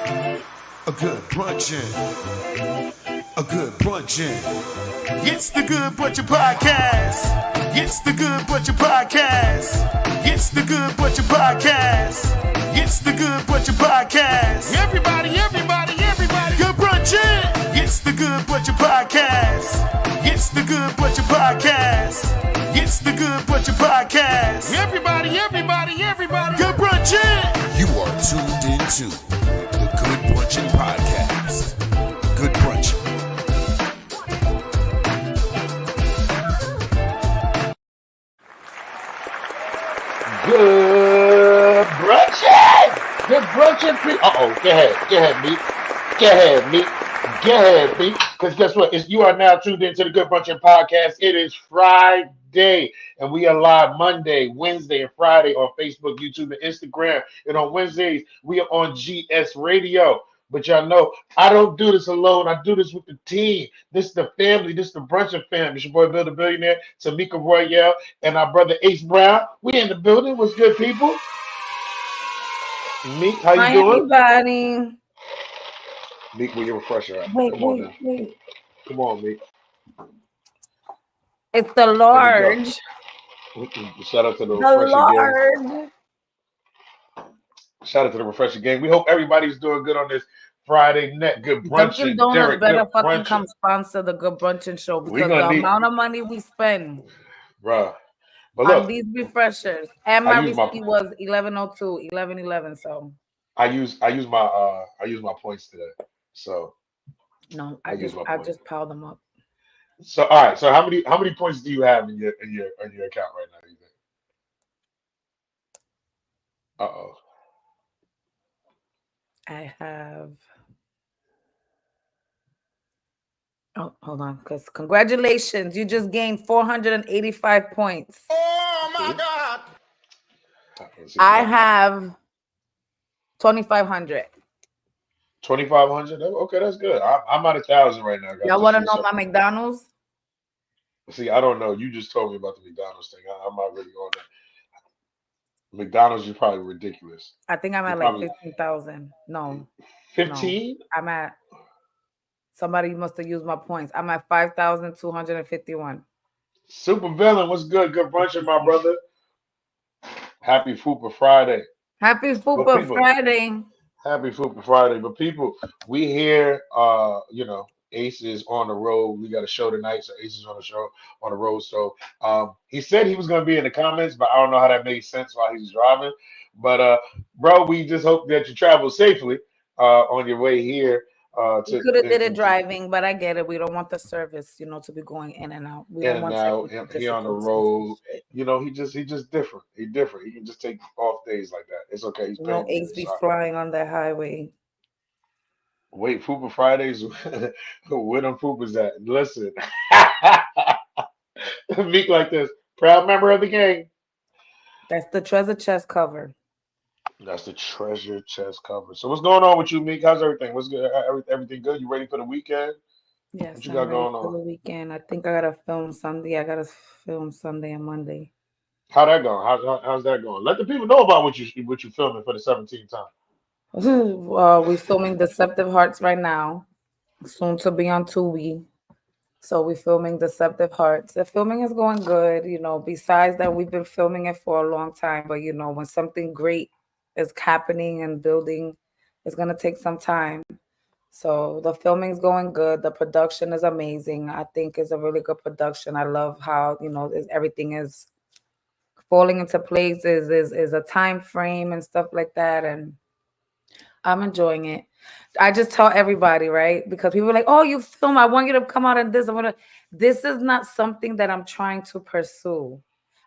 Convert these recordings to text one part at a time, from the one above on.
A good brunchin'. A good brunchin'. It's the Good Brunchin Podcast. It's the Good Brunchin Podcast. It's the Good Brunchin Podcast. It's the Good Brunchin Podcast. Everybody. Good brunchin'. It's the Good Brunchin Podcast. It's the Good Brunchin Podcast. It's the Good Brunchin Podcast. Everybody. Good brunchin'. You are tuned into the Good Brunchin Podcast. Good Brunchin. Good brunchin! Good brunchin! Go ahead, Meek. Because guess what? You are now tuned into the Good Brunchin Podcast. It is Friday, and we are live Monday, Wednesday, and Friday on Facebook, YouTube, and Instagram. And on Wednesdays, we are on GS Radio. But y'all know, I don't do this alone. I do this with the team. This is the family. This is the Brunchin family. It's your boy, Bill the Billionaire, Tamika Royale, and our brother Ace Brown. We in the building. What's good, people? Meek, how you doing? Hi, everybody. Meek, where your refresher at? Wait. Come on, Meek. It's the large. Shout out to the The refresher large. gang. Shout out to the refresher gang. We hope everybody's doing good on this Friday night. Good brunchin'. Dunkin' Donuts Derek, better good fucking brunchin'. come sponsor the Good Brunchin show We because gonna the need- amount of money we spend Bruh. But on look, these refreshers and I my use my- receipt was 1102, 1111. So I use my points today. So no, I I use just my I point. just piled them up. all right. So how many points do you have in your account right now? You think? Uh-oh. I have. Oh, hold on, because congratulations, you just gained 485 points. Oh my God. I have 2,500. 2,500. Okay, that's good. I'm at 1,000 right now, guys. Y'all want to know my McDonald's? See, I don't know. You just told me about the McDonald's thing. I'm not really on that. McDonald's is probably ridiculous. I think I'm at like 15,000. No, 15? I'm at. Somebody must have used my points. I'm at 5,251. Super villain, what's good? Good brunchin', my brother. Happy Fupa Friday. Happy Well, Fupa people- Friday. Happy Fupa Friday. But people, we here, Ace is on the road. We got a show tonight, so Ace is on the road. So he said he was gonna be in the comments, but I don't know how that made sense while he was driving. But bro, we just hope that you travel safely on your way here. You could have did it driving, but I get it. We don't want the service, to be going in and out. We In don't and want out, technical he on the difficulties and road. shit. He just different. He different. He can just take off days like that. It's okay. He's paying. Ace be flying on the highway. Wait, Fupa Fridays. Where them Fupas at? Listen, Meek like this. Proud member of the gang. That's the treasure chest cover. That's the treasure chest cover. So what's going on with you, Meek? How's everything? What's good? Everything good? You ready for the weekend? Yes, What you I'm got ready going for on? the weekend. I think I gotta film Sunday. I gotta film Sunday and Monday. How that going? How's that going? Let the people know about what you filming for the 17th time. We're filming Deceptive Hearts right now. Soon to be on Tubi. So we're filming Deceptive Hearts. The filming is going good. Besides that, we've been filming it for a long time. But when something great is happening and building, it's gonna take some time. So the filming's going good. The production is amazing. I think it's a really good production. I love how everything is falling into place. Is a time frame and stuff like that, and I'm enjoying it. I just tell everybody, right? Because people are like, "Oh, you film. I want you to come out in this." This is not something that I'm trying to pursue.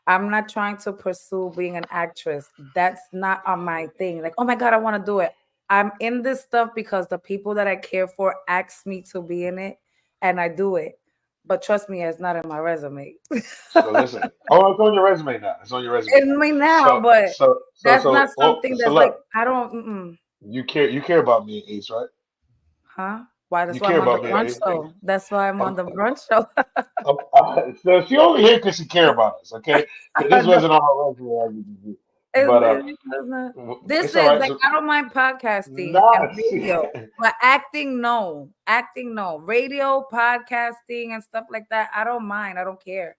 I'm not trying to pursue being an actress. That's not on my thing. Like, oh my God, I want to do it. I'm in this stuff because the people that I care for ask me to be in it, and I do it. But trust me, it's not in my resume. So listen. Oh, it's on your resume now. It's on your resume. It's me now, but that's not something that's look, like I don't. You care about me and Ace, right? Huh? Why? That's You why care I'm on about the me, brunch right? show. That's why I'm on the brunch show. So she only here because she care about us, okay? 'Cause this wasn't on her resume. But This it's all is right. like So I don't mind podcasting and not radio, but acting no, acting no, radio, podcasting and stuff like that. I don't mind. I don't care.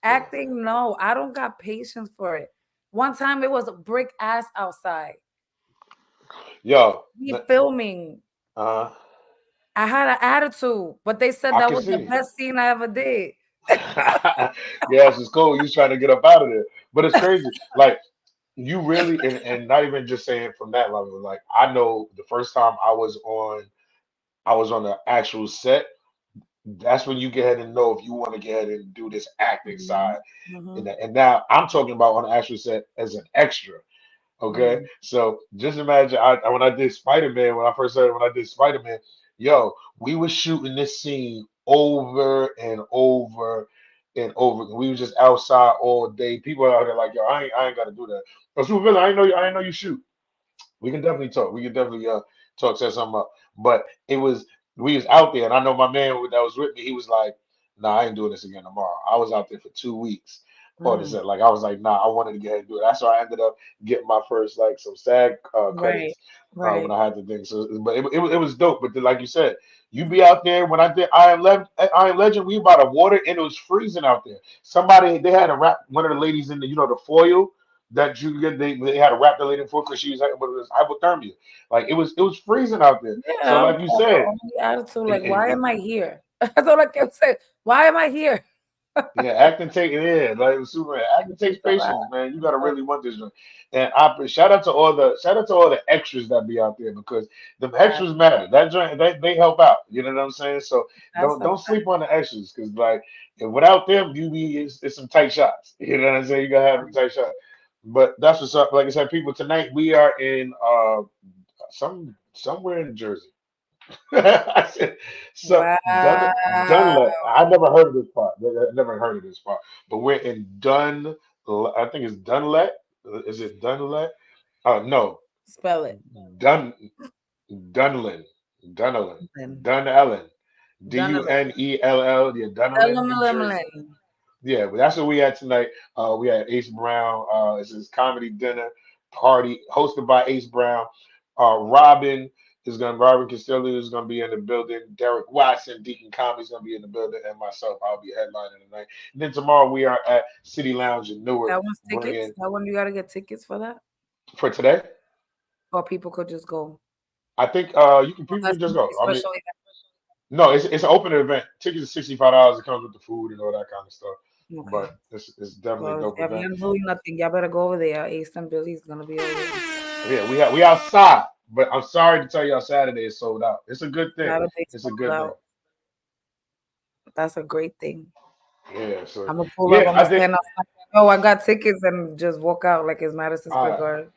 yeah. Acting no, I don't got patience for it. One time it was a brick ass outside. Yo, Me filming. uh, I had an attitude, but they said I that can was the see. best scene I ever did. Yes, it's cool. You was trying to get up out of there, but it's crazy. Like you really, and not even just saying from that level. Like I know the first time I was on the actual set. That's when you get ahead and know if you want to get ahead and do this acting Mhm, side. mhm, And now I'm talking about on the actual set as an extra. Okay, mm. so just imagine when I did Spider Man, when I first started, when I did Spider Man, yo, we was shooting this scene over and over and over. We was just outside all day. People out there like, yo, I ain't got to do that. But Super Villain, I ain't know you shoot. We can definitely talk. We can definitely talk, set something up. But it was we was out there, and I know my man that was with me. He was like, "Nah, I ain't doing this again tomorrow." I was out there for 2 weeks. On this, Mm. like I was like, "Nah," I wanted to get ahead and do it. That's why I ended up getting my first like some SAG Right, credits when right. I had the thing. So, but it was dope. But then, like you said, you be out there. When I did I Am Legend, we about to water, and it was freezing out there. Somebody they had to wrap one of the ladies in the the foil that you get they had to wrap the lady for because she was like, but it was hypothermia. Like it was freezing out there. So Yeah, I like you had the said, only attitude and, like, why and am I here? That's all I kept saying. Why am I here? yeah, acting take yeah, like it was super. Acting takes So I, patience, man. You gotta uh, really want this one. And I shout out to all the extras that be out there because the that, extras matter. That joint they help out. You know what I'm saying? So that's a don't sleep on the extras because like and without them, you be it's some tight shots. You know what I'm saying? You gotta have them tight shots. But that's what's up. Like I said, people, tonight we are in somewhere in Jersey. I said, so wow. Dunlap. I never heard of this part. I never heard of this part. But we're in I think it's Dunlap. Is it Dunlap? No, Spell it. Dun Dunlin, Dunellen, Then Dunellen, Dunilin. Dunell. Yeah, Dunellen, New Jersey. Dunilin. Yeah, but that's what we had tonight. We had Ace Brown. It's his comedy dinner party hosted by Ace Brown. Robin Castillo is gonna be in the building. Derek Watson, Deacon Comedy is gonna be in the building, and myself, I'll be headlining tonight. And then tomorrow we are at City Lounge in Newark, That one's tickets. bringing That one you gotta get tickets for that, for today. or people could just go. I think you can people That's can just gonna go. be I mean, special no, it's an open event. Tickets are $65. It comes with the food and all that kind of stuff. event. Okay. But it's definitely a Well, dope if event. you're doing nothing, y'all better go over there. Ace and Billy's gonna be over there. Yeah, we outside, but I'm sorry to tell y'all Saturday is sold out. It's a good thing. Saturday It's a sold good thing. out. That's a great thing. Yeah, so I'm gonna pull up. yeah, I'm I gonna think stand outside. Oh, I got tickets and just walk out like it's Madison Square uh Garden.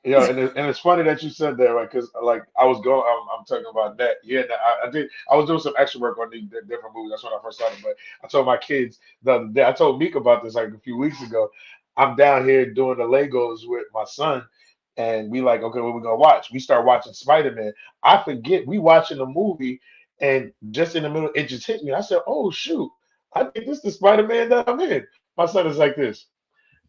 yeah, and it's funny that you said that, right? Because like I was going, I'm talking about that. Yeah, I did. I was doing some extra work on the different movies. That's when I first started. But I told my kids the other day. I told Meek about this like a few weeks ago. I'm down here doing the Legos with my son, and we like, okay, what we gonna watch? We start watching Spider Man. I forget we watching the movie, and just in the middle, it just hit me. I said, oh shoot, I think this is the Spider Man that I'm in. My son is like this.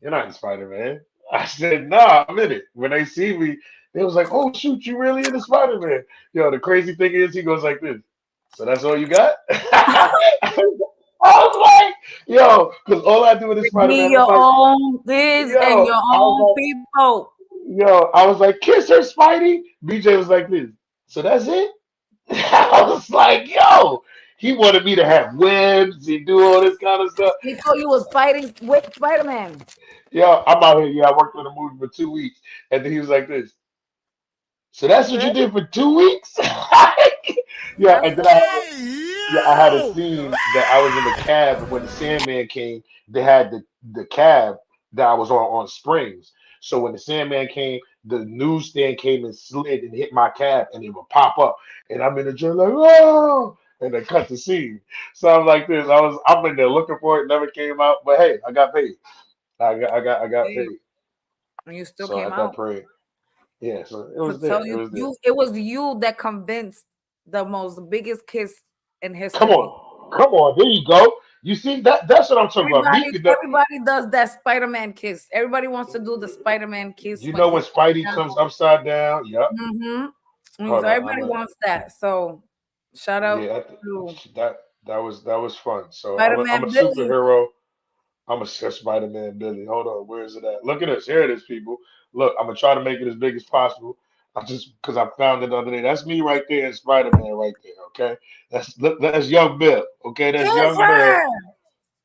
You're not in Spider Man. I said, nah, I'm in it. When they see me, they was like, oh shoot, you really in the Spider Man? Yo, the crazy thing is, he goes like this. So that's all you got? I was like, yo, because all I do with this Spider Be Man, I'm your like, own biz and yo, your own people. I was like, kiss her, Spidey. BJ was like this. So that's it? I was like, yo, he wanted me to have webs and do all this kind of stuff. He told you was fighting with Spider Man. Yeah, I'm out here. Yeah, I worked on the movie for 2 weeks. And then he was like this. So that's That's what you it. did for 2 weeks? Yeah, That's and then it. I had a scene that I was in the cab and when the Sandman came, they had the cab that I was on springs. So when the Sandman came, the newsstand came and slid and hit my cab and it would pop up. And I'm in the gym like, oh, and they cut the scene. So I'm like this. I'm in there looking for it, never came out. But hey, I got paid. I got Damn. paid. And you still So came I got out paid. Yeah, so it to was tell there. It you was there. you. It was you that convinced the most biggest kiss in Come history. on. Come on. There you go. You see that's what I'm talking about. Everybody, Meek, everybody does that Spider-Man kiss. Everybody wants to do the Spider-Man kiss you when know he's when Spidey down. comes upside down. Yep. Mm-hmm. Hold So on. everybody wants that. So shout out Yeah, to that was fun. So I'm a Spider-Man Billy. superhero. I'm a Spider-Man Billy. Hold on, where is it at? Look at this. Here it is, people. Look, I'm gonna try to make it as big as possible. I just because I found it the other day. That's me right there in Spider-Man right there. Okay, that's young Bill. Okay, that's Kiss young Bill. her.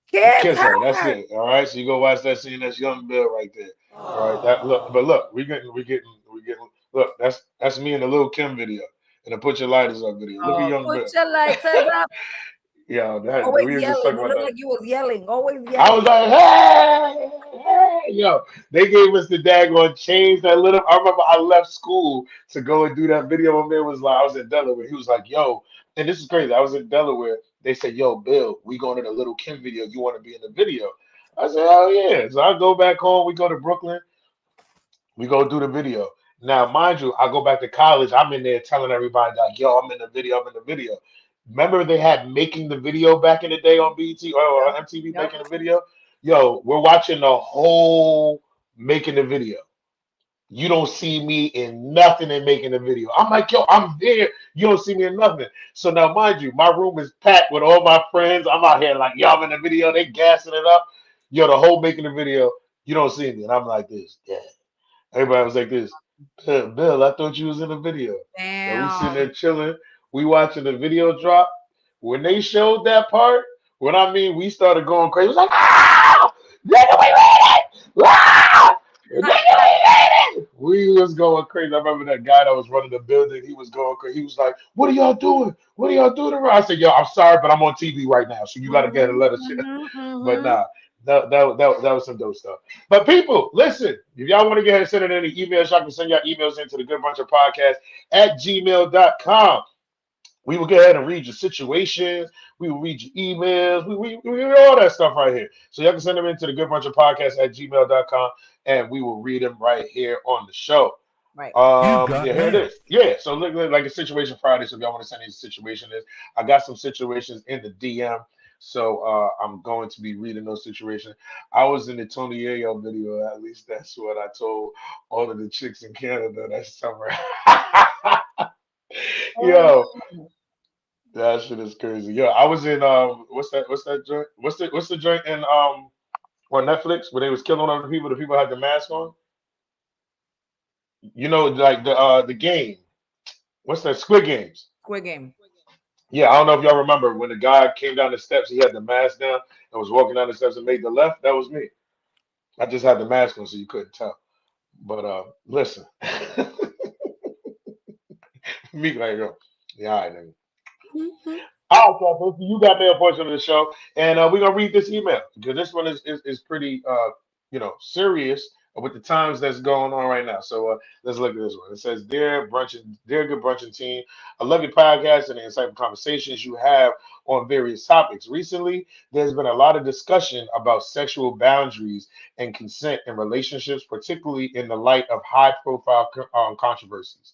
Kiss Kiss her. That's her. it. All right. So you go watch that scene. That's young Bill right there. All right. That look, but look, we getting. Look, that's me in the Lil Kim video and the Put Your Lighters Up video. Look at young Put Bill. your lighters up. Yeah, that Always we were just yelling. talking It about looked that. like you was yelling. Always I was yelling. like, hey, hey, yo, they gave us the daggone change that little. I remember I left school to go and do that video. My man was like, I was in Delaware. He was like, yo, and this is crazy. I was in Delaware. They said, yo, Bill, we going to the Little Kim video. You want to be in the video? I said, oh yeah. So I go back home. We go to Brooklyn. We go do the video. Now, mind you, I go back to college. I'm in there telling everybody like, "Yo, I'm in the video. I'm in the video." Remember they had making the video back in the day on BT or MTV Yep. making the video. Yo, we're watching the whole making the video. You don't see me in nothing in making the video. I'm like, yo, I'm there. You don't see me in nothing. So now, mind you, my room is packed with all my friends. I'm out here like, yo, I'm in the video. They gassing it up. Yo, the whole making the video. You don't see me, and I'm like this. Yeah. Everybody was like this. Bill, I thought you was in the video. Now we sitting there Damn. chilling. We watching the video drop. When they showed that part, what I mean, we started going crazy. It was like, ah, nigga, we made it! Ah, nigga, we made it! We was going crazy. I remember that guy that was running the building. He was going crazy. He was like, "What are y'all doing? What are y'all doing?" I said, "Yo, I'm sorry, but I'm on TV right now, so you got to get a letter." But Mm-hmm. nah, that was some dope stuff. But people, listen, if y'all want to get ahead and send it in the emails, y'all can send your emails into the Good Bunch of Podcast at gmail.com. We will go ahead and read your situations. We will read your emails. We read all that stuff right here. So y'all can send them into the Good Bunch of Podcast at gmail.com and we will read them right here on the show. Right. Yeah, here it is. Yeah, so look like a situation Friday. So if y'all want to send any situation is, I got some situations in the DM. So I'm going to be reading those situations. I was in the Tony Yayo video. At least that's what I told all of the chicks in Canada that summer. Yo, Oh. that shit is crazy. Yo, I was in what's that joint? What's the joint in on Netflix where they was killing other people? The people had the mask on. You know, like the game. What's that? Squid Games. Squid Game. Yeah, I don't know if y'all remember when the guy came down the steps, he had the mask down and was walking down the steps and made the left. That was me. I just had the mask on so you couldn't tell. But listen, me like yo, yeah, all right, nigga. Mhm. All right, so you got me a portion of the show, and we're gonna read this email because this one is pretty serious with the times that's going on right now. So let's look at this one. It says, dear good brunching team, I love your podcast and the insightful conversations you have on various topics. Recently, there's been a lot of discussion about sexual boundaries and consent in relationships, particularly in the light of high-profile controversies.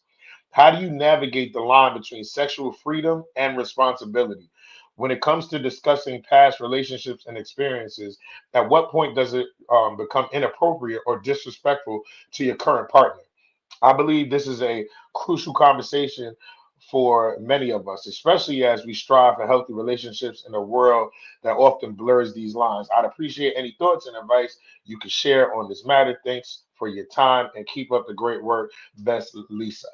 How do you navigate the line between sexual freedom and responsibility? When it comes to discussing past relationships and experiences, at what point does it become inappropriate or disrespectful to your current partner? I believe this is a crucial conversation for many of us, especially as we strive for healthy relationships in a world that often blurs these lines. I'd appreciate any thoughts and advice you could share on this matter. Thanks for your time and keep up the great work. Best, Lisa.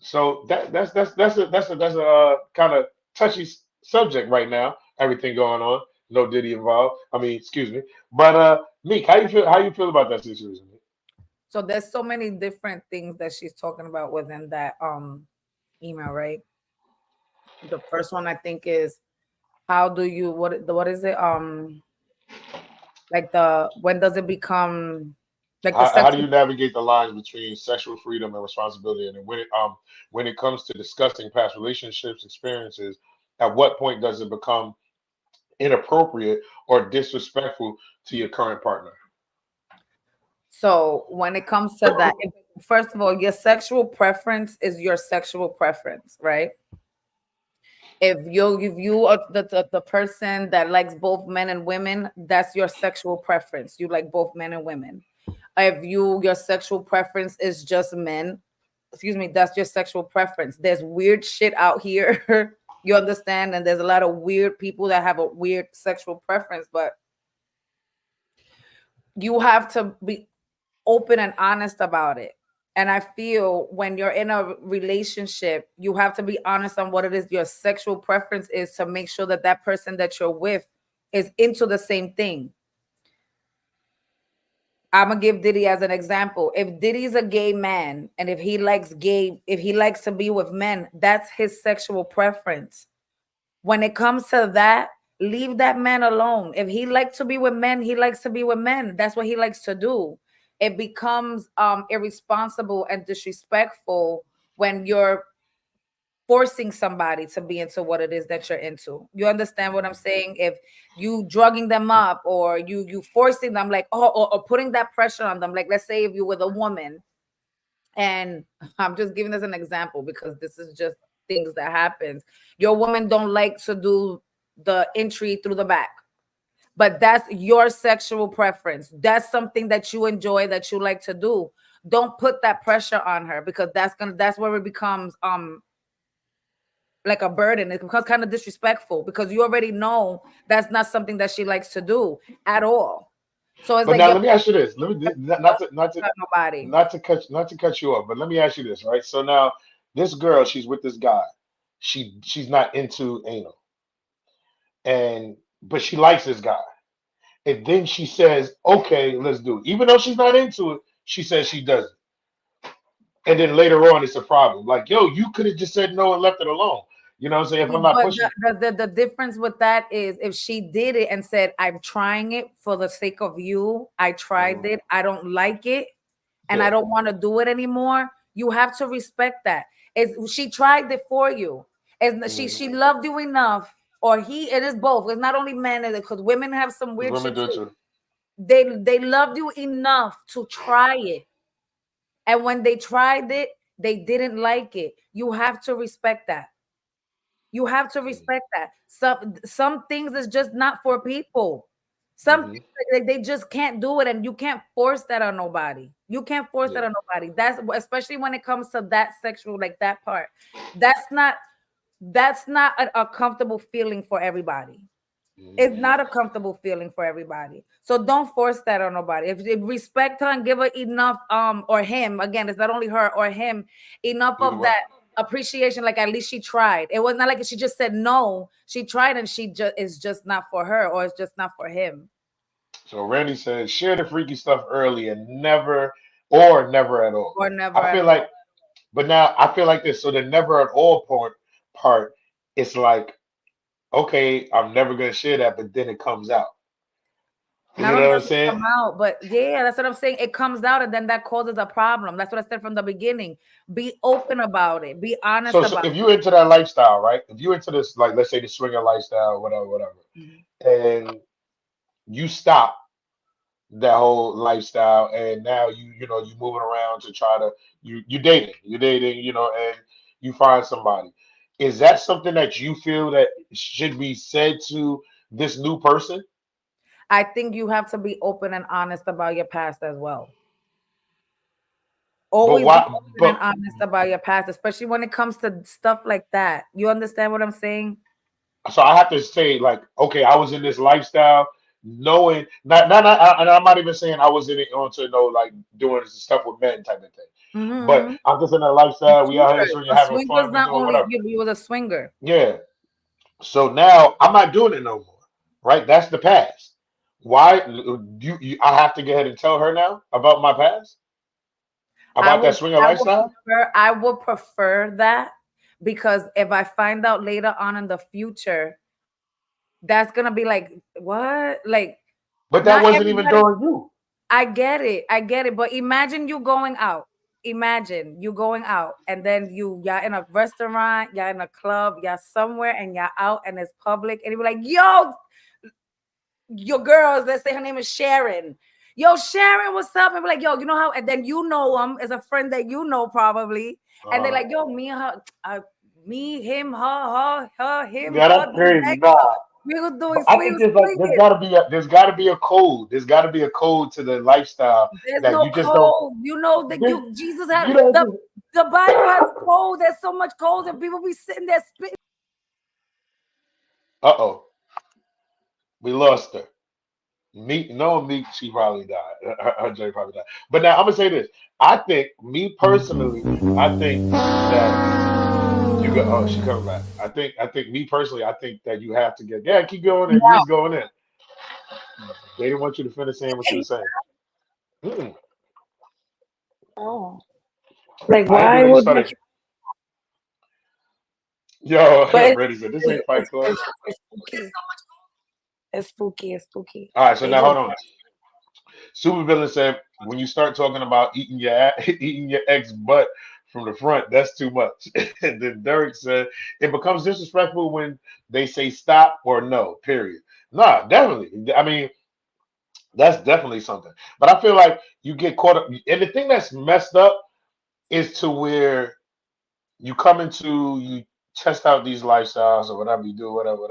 So that's a kind of touchy subject right now. Everything going on, no Diddy involved. I mean, excuse me. But Meek, how you feel? How you feel about that situation? So there's so many different things that she's talking about within that email, right? The first one I think is how do you what is it? Like the when does it become like the How do sexual. you navigate the lines between sexual freedom and responsibility? And when it comes to discussing past relationships experiences, at what point does it become inappropriate or disrespectful to your current partner? So when it comes to that, first of all, your sexual preference is your sexual preference, right? If you are the person that likes both men and women, that's your sexual preference. You like both men and women. If your sexual preference is just men, excuse me, that's your sexual preference. There's weird shit out here. You understand? And there's a lot of weird people that have a weird sexual preference, but you have to be open and honest about it. And I feel when you're in a relationship, you have to be honest on what it is your sexual preference is to make sure that that person that you're with is into the same thing. I'm gonna give Diddy as an example. If Diddy's a gay man and if he likes to be with men, that's his sexual preference. When it comes to that, leave that man alone. If he likes to be with men, he likes to be with men. That's what he likes to do. It becomes irresponsible and disrespectful when you're forcing somebody to be into what it is that you're into. You understand what I'm saying? If you drugging them up or you forcing them like or putting that pressure on them, like let's say if you were a woman, and I'm just giving this an example because this is just things that happens. Your woman don't like to do the entry through the back, but that's your sexual preference. That's something that you enjoy, that you like to do. Don't put that pressure on her because that's where it becomes like a burden. It becomes kind of disrespectful because you already know that's not something that she likes to do at all. So it's But like now you're let me ask you this. Let me nobody. not to cut you off, but let me ask you this, right? So now this girl, she's with this guy. She's not into anal, and but she likes this guy. And then she says, "Okay, let's do it." Even though she's not into it, she says she does it. And then later on, it's a problem. Like, yo, you could have just said no and left it alone. You know what I'm saying? If I'm not But pushing, the difference with that is if she did it and said, I'm trying it for the sake of you, I tried mhm, it, I don't like it, and I yeah, don't want to do it anymore, you have to respect that. Is she tried it for you? Is mhm. she loved you enough, or he? It is both. It's not only men, because women have some weird Women shit do it too. too. They loved you enough to try it, and when they tried it, they didn't like it. You have to respect that. You have to Mhm, respect that. Some things is just not for people. Some mhm, things they just can't do it, and you can't force that on nobody. You can't force that yeah, on nobody. That's especially when it comes to that sexual, like that part. That's not a comfortable feeling for everybody. mhm. It's not a comfortable feeling for everybody. So don't force that on nobody. If respect her and give her enough, or him, again, it's not only her or him, enough Either of way. that appreciation. Like at least she tried. It was not like she just said no. She tried and she just is just not for her, or it's just not for him. So Randy says, share the freaky stuff early and never or never at all. Or never I at feel all. like, but now I feel like this. So the never at all part, it's like, okay, I'm never gonna share that, but then it comes out. Not You only know what I'm does it saying? come out, but yeah, that's what I'm saying. It comes out and then that causes a problem. That's what I said from the beginning. Be open about it. Be honest So about if you're into that lifestyle, right? If you're into this, like let's say the swinger lifestyle, whatever, it. and you stop that whole lifestyle, and now you moving around to try to you're dating, and you find somebody. Is that something that you feel that should be said to this new person? I think you have to be open and honest about your past as well. But Always be why? open and But honest about your past, especially when it comes to stuff like that. You understand what I'm saying? so I have to say, like, okay, I was in this lifestyle, knowing and I'm not even saying I was in it on to know like doing stuff with men type of thing. But Mm-hmm. I'm just in that lifestyle. We out here Swinger. swinging, A having swinger's fun, we not doing only whatever. you was a swinger. Yeah. So now I'm not doing it no more. Right? That's the past. Why I have to go ahead and tell her now about my past? I About would that swinger I would lifestyle? prefer that, because if I find out later on in the future, that's gonna be like, what? Like, But that not wasn't even everybody. during you. I get it. I get it. But imagine you going out. Imagine you going out and then y'all in a restaurant, y'all in a club, y'all somewhere, and y'all out and it's public, and you be like, yo, your girls, let's say her name is Sharon. Yo, Sharon, what's up? And be like, yo, you know how, and then you know them as a friend that you know probably. And they're Uh-huh. like, yo, me and her, Me, him, her, him, Yeah, her, that's the crazy. next. Nah. We were But doing I think there's swinging. gotta be a code. There's gotta be a code to the lifestyle There's that no you just don't. code. You know that This, you Jesus had you know, the Bible has code. There's so much code and people be sitting there spitting. uh-oh, we lost her. Meek, no Meek, she probably died. Her Jay probably died. But now I'm gonna say this. I think, me personally, I think that you go. Oh, she coming back. I think me personally, I think that you have to get. Yeah, keep going in. You No. was going in. They didn't want you to finish saying what you were saying. Mm-mm. Oh. Like I didn't why know you would you? started. Yo, But Reddy said this ain't Fight Club. it's spooky. It's spooky. It's spooky. All right, so They now just hold on. Supervillain said when you start talking about eating eating your ex butt from the front, that's too much. And then Derek said it becomes disrespectful when they say stop or no. Period. Nah, definitely. I mean, that's definitely something. But I feel like you get caught up, and the thing that's messed up is to where you test out these lifestyles or whatever you do, whatever.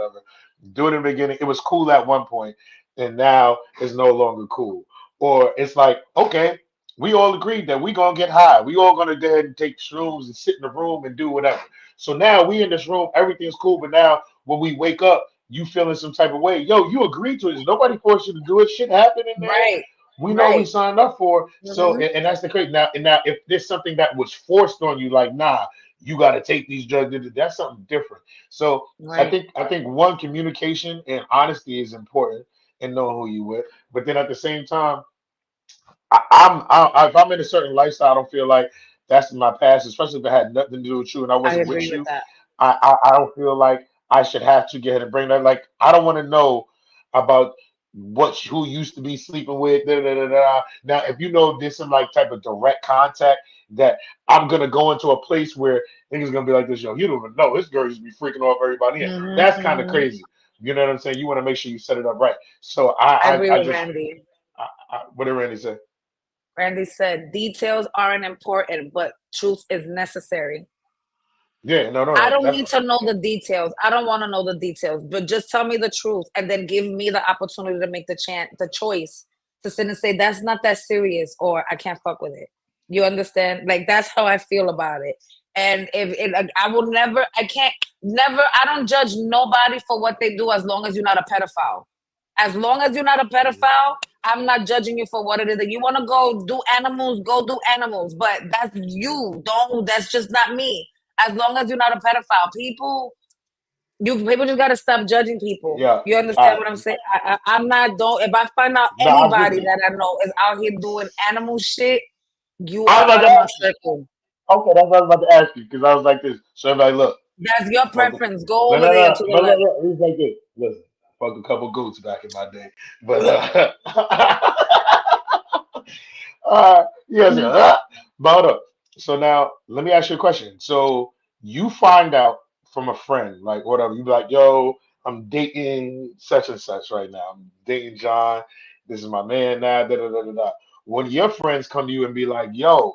Do it in the beginning. It was cool at one point, and now it's no longer cool. Or it's like, okay, we all agreed that we gonna get high. We all gonna go ahead and take shrooms and sit in the room and do whatever. So now we in this room, everything's cool. But now when we wake up, you feeling some type of way. Yo, you agreed to it. Nobody forced you to do it. Shit happened in there. right, We know we right. signed up for. So, Hmm. and that's the crazy. Now, if there's something that was forced on you, like, nah, you got to take these drugs. That's something different. So, Right. I think one, communication and honesty is important and knowing who you with. But then at the same time, if I'm in a certain lifestyle, I don't feel like that's my past, especially if it had nothing to do with you and I I wasn't agree with with you. that. I don't feel like I should have to get ahead and bring that. Like, I don't want to know about who used to be sleeping with. Da, da, da, da. Now, if you know there's some like type of direct contact that I'm gonna go into a place where niggas gonna be like this, yo, you don't even know this girl used to be freaking off everybody here. Hmm. That's kind of Hmm. crazy. You know what I'm saying? You want to make sure you set it up right. So I agree I with just Randy. what did Randy say? Randy said details aren't important, but truth is necessary. Yeah, no, no, I no, don't need definitely. to know the details. I don't want to know the details, but just tell me the truth and then give me the opportunity to make the choice to sit and say that's not that serious or I can't fuck with it. You understand? Like that's how I feel about it. And if it, like, I will never, I can't, never, I don't judge nobody for what they do as long as you're not a pedophile. As long as you're not a Mhm. pedophile, I'm not judging you for what it is that you want to go do animals. But that's you. Don't, that's just not me. As long as you're not a pedophile, people just gotta stop judging people. Yeah, You understand I, what I'm saying? I'm not don't. If I find out no, I get anybody you. that I know is out here doing animal shit, you I are was about out to of my ask you. circle. Okay, that's what I was about to ask you because I was like this. So everybody, look, That's your fuck. preference. Go No, over no, there no, to the but look, left. look, he's like this. Listen, fuck a couple goats back in my day, but yes, yeah. But hold up. So now let me ask you a question. So you find out from a friend, like whatever, you be like, yo, I'm dating such and such right now. I'm dating John. This is my man now. Da, da, da, da, da. When your friends come to you and be like, yo,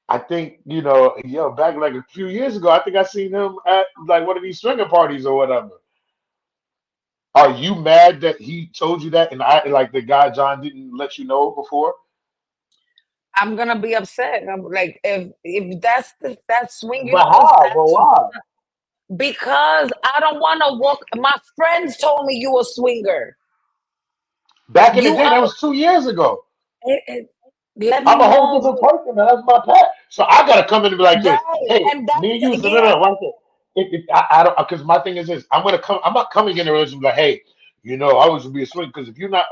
I think, back like a few years ago, I think I seen him at like one of these swinger parties or whatever. Are you mad that he told you that and I like the guy John didn't let you know before? I'm gonna be upset. I'm like, if that's that swinging But on how? But statue, why? because I don't want to walk. My friends told me you a swinger. Back in the You day, are. that was 2 years ago. Let I'm me a whole know different who. person now. That's my path. So I gotta come in and be like this. Right, Hey, and me and you, that's no, no, yeah. no, right there. I don't, because my thing is this. I'm gonna come. I'm not coming in a relationship like, hey, I was gonna be a swing. Because if you're not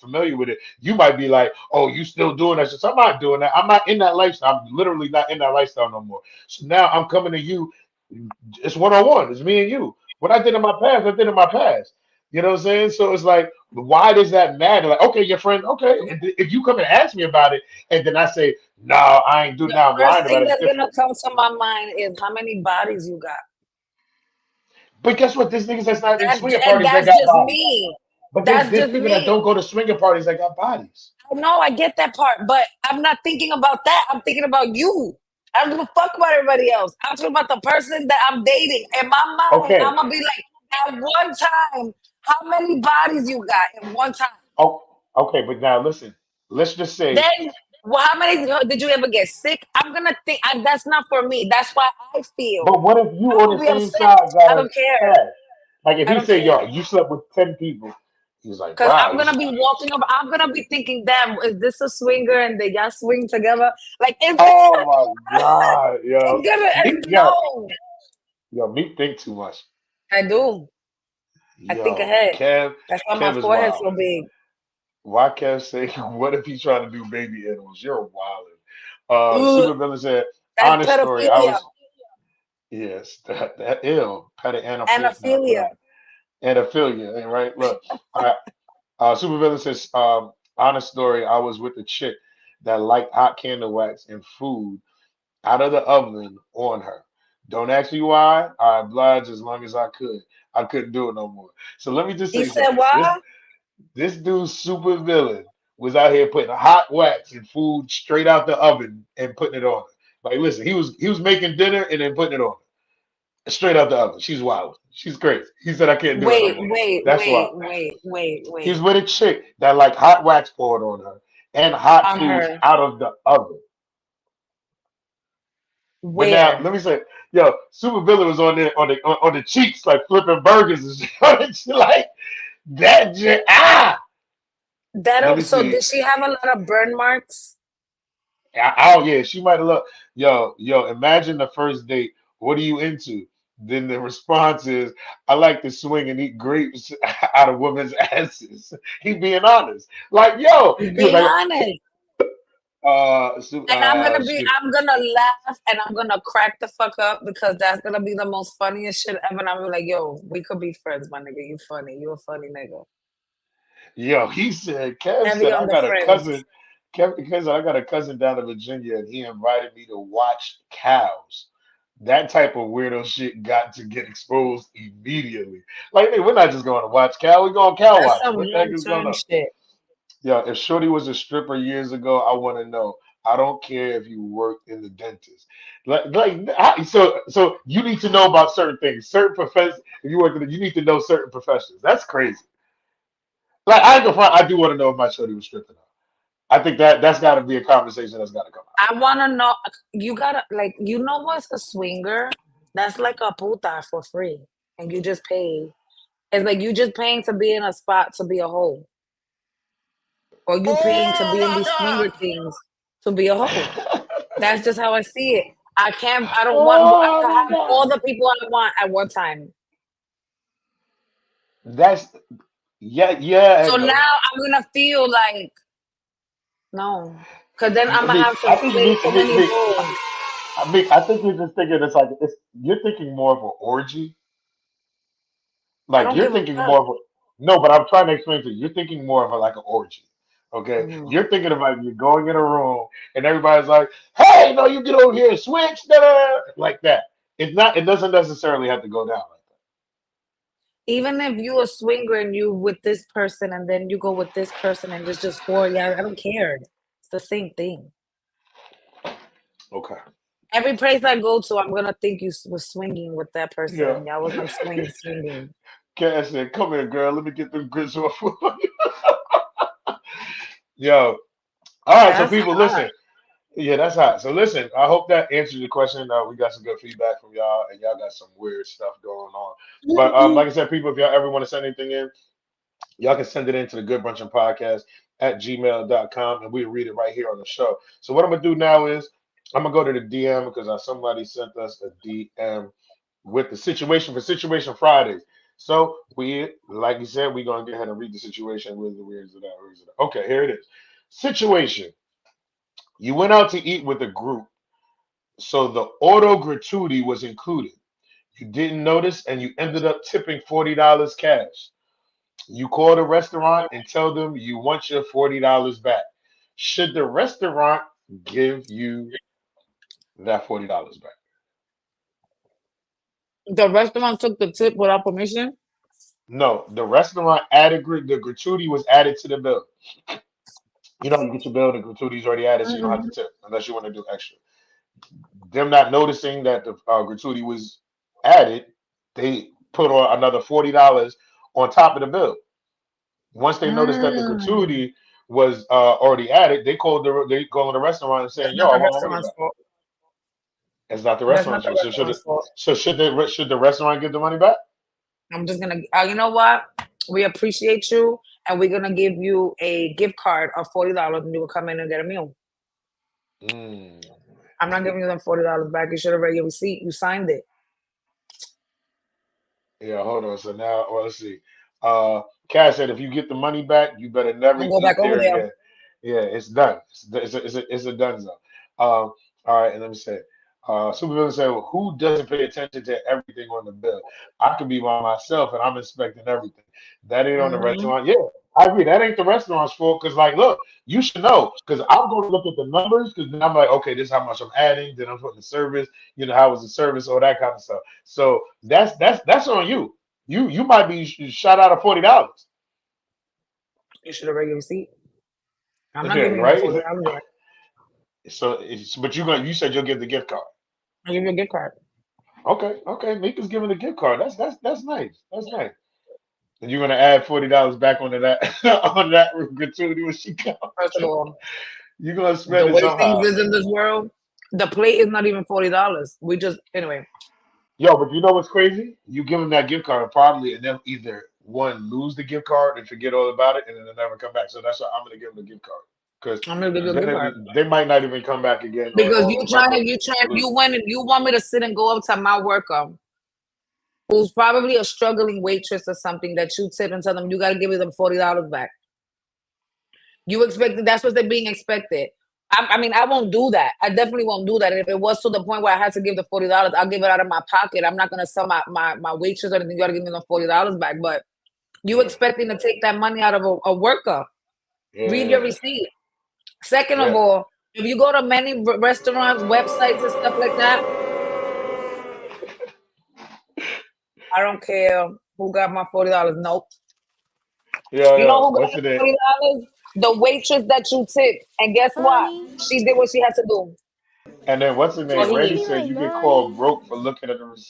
familiar with it, you might be like, oh, you still doing that? So I'm not doing that. I'm not in that lifestyle. I'm literally not in that lifestyle no more. So now I'm coming to you. It's one on one. It's me and you. What I did in my past, I did in my past. You know what I'm saying? So it's like, why does that matter? Like, okay, your friend, okay. And if you come and ask me about it, and then I say, no, I ain't do. The Now I'm first lying about thing it. It's that's gonna different. come to my mind is how many bodies you got. But guess what? There's niggas that's not in swinger And parties that that's got just bodies. me. But there's That's there's just people that me. don't go to swinger parties that got bodies. I know I get that part, but I'm not thinking about that. I'm thinking about you. I don't give a fuck about everybody else. I'm talking about the person that I'm dating. In my mind, Okay. I'm gonna be like, at one time, how many bodies you got at one time? Oh, okay. But now listen. Let's just say. Then, well, how many did you ever get sick? I'm gonna think that's not for me. That's why I feel But what if you I'm on gonna the be same upset. side got I a don't care. cash? Like if I he don't say, "Yo, care. you slept with 10 people," he's like, Cause "Wow." I'm gonna be walking over. I'm gonna be thinking, "Damn, is this a swinger?" And they y'all swing together. Like, is Oh my God, yo, it's gonna me, yo, no. yo, me think too much. I do. I think Yo, ahead. Kev, That's why my Kev is forehead's so wild. big. Why Kev say, "What if he's trying to do baby animals?" You're wild. Ugh, Super Villain said, that's "Honest story, I pedophilia. was yes, that ill, pet no, Anophilia. whatever, and affiliate, right? Look, I, Super Villain says, honest story, I was with a chick that liked hot candle wax and food out of the oven on her. Don't ask me why. I obliged as long as I could. I couldn't do it no more. So let me just He say said, something. This "Why?" this dude super villain was out here putting hot wax and food straight out the oven and putting it on her. Like listen, he was making dinner and then putting it on her. Straight out the oven. She's wild. She's crazy. He said I can't do it no Wait, more. wait, That's wait, why. wait, wait, He was wait. with a chick that like hot wax poured on her and hot On food her, out of the oven. But now where? let me say, yo, Super Villain was on the cheeks like flipping burgers and shit. And shit like that. Let That me so see. did she have a lot of burn marks? Oh yeah, she might have looked. Yo, imagine the first date. What are you into? Then the response is, I like to swing and eat grapes out of women's asses. He being honest. Like, yo, He's he was being like, honest. And shoot. I'm gonna laugh and I'm gonna crack the fuck up because that's gonna be the most funniest shit ever. And I'm gonna be like, yo, we could be friends, my nigga. You funny. You a funny nigga. Yo, he said, Kev Heavy said, on I the got a friends. cousin. Kev said, I got a cousin down in Virginia and he invited me to watch cows. That type of weirdo shit got to get exposed immediately. Like, hey, we're not just going to watch cow, we're going cow That's watching. some What the heck long is going term on? shit. Yo, if Shorty was a stripper years ago, I want to know. I don't care if you worked in the dentist. So you need to know about certain things, certain professions. If you work in, you need to know certain professions. That's crazy. Like I ain't gonna front, I do want to know if my shorty was stripping. I think that's got to be a conversation that's got to come out. I wanna know you gotta like you know what's a swinger? That's like a puta for free. And you just pay. It's like you just paying to be in a spot to be a hoe. Or you paying to Oh be in my these God. swinger things to be a hoe. That's just how I see it. I don't want I Oh can my have god, all the people I want at one time. that's yeah So and now no. I'm gonna feel like no. Cause then I'm I gonna mean, have to I think play so many roles. I think you're just thinking it's like you're thinking more of an orgy. I Like don't you're give a thinking fuck. more of a no, but I'm trying to explain to you. You're thinking more of a like an orgy. Okay, Mhm. you're thinking about you going in a room and everybody's like, "Hey, no, you get over here and switch," da, da, da," like that. It's not. It doesn't necessarily have to go down like Even if you a swinger and you with this person and then you go with this person and it's just four, yeah, I don't care. It's the same thing. that. Okay. Every place I go to, I'm gonna think you was swinging with that person Yeah. and y'all was like swinging. Cass said, "Come here, girl. Let me get them grits off." Yo. All right. So That's people, hot. listen. Yeah, that's hot. So listen, I hope that answers your question. We got some good feedback from y'all, and y'all got some weird stuff going on. But like I said, people, if y'all ever want to send anything in, y'all can send it into the Good Brunchin Podcast at gmail.com, and we read it right here on the show. So what I'm gonna do now is I'm gonna go to the DM because somebody sent us a DM with the situation for Situation Fridays. So we, like you said, we're gonna go ahead and read the situation. Where's it at? Where's it at? Okay, here it is. Situation. You went out to eat with a group, so the auto gratuity was included. You didn't notice, and you ended up tipping $40 cash. You call the restaurant and tell them you want your $40 back. Should the restaurant give you that $40 back? The restaurant took the tip without permission. No, the restaurant added the gratuity was added to the bill. You know, you get your bill, the gratuity's already added, so you don't have to Mm-mm. tip unless you want to do extra. them not noticing that the gratuity was added, they put on another $40 on top of the bill. Once they noticed that the Mm. gratuity was already added, they call the restaurant and That's saying, "Yo, not I the want my money restaurant's back." fault. It's not the That's not restaurant's the fault. restaurant's fault. Should the restaurant get the money back? I'm just gonna, you know what? We appreciate you, and we're gonna give you a gift card of $40, and you will come in and get a meal. Mm. I'm not giving you them $40 back. You should have read your receipt. You signed it. Yeah, hold on. So now, well, let's see. Uh, Cash said, if you get the money back, you better never Don't go eat back over there there. again. Yeah, it's done. It's a done zone. All right, and let me say, Supervillain said, well, who doesn't pay attention to everything on the bill? I could be by myself and I'm inspecting everything. That ain't on the Hmm. restaurant. Yeah, I agree. That ain't the restaurant's fault. Because, like, look, you should know. Because I'm going to look at the numbers. Because then I'm like, okay, this is how much I'm adding. Then I'm putting the service. How was the service? All that kind of stuff. So that's on you. You might be shot out of $40. You should have read your receipt. I'm not Yeah, giving you no right. $40 back. But you said you'll give the gift card. I'll give you a gift card. Okay. Mika's giving the gift card. That's nice. That's nice. And you're gonna add $40 back onto that on that gratuity when she comes. First of all, You're gonna the spend it way things somehow. is in this world, the plate is not even $40. We just anyway. Yo, but you know what's crazy? You give them that gift card probably, and they'll either one lose the gift card and forget all about it, and then they'll never come back. So that's why I'm gonna give them the gift card because I'm gonna give you a then gift card they might not even come back again, because or you lose it. went and you want me to sit and go up to my worker who's probably a struggling waitress or something that you tip and tell them you got to give them $40 back. You expected that's what they're being expected. I mean, I won't do that. I definitely won't do that. And if it was to the point where I had to give the $40, I'll give it out of my pocket. I'm not gonna sell my waitress or anything. You gotta give me the $40 back. But you Yeah, expecting to take that money out of a worker. Read your yeah, receipt. Second of yeah. all, if you go to many restaurants, websites, and stuff like that, I don't care who got my $40. Nope. Yo, You know yo, who got what's the the name? $40? The waitress that you tipped. And guess what? Money. She did what she had to do. And then what's the So name? Just he give Randy me needs. my said you get money. called broke for looking at the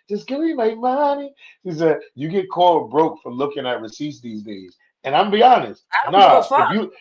just give me my money. He said you get called broke for looking at receipts these days. And I'm be honest, I don't give a nah, if fuck. you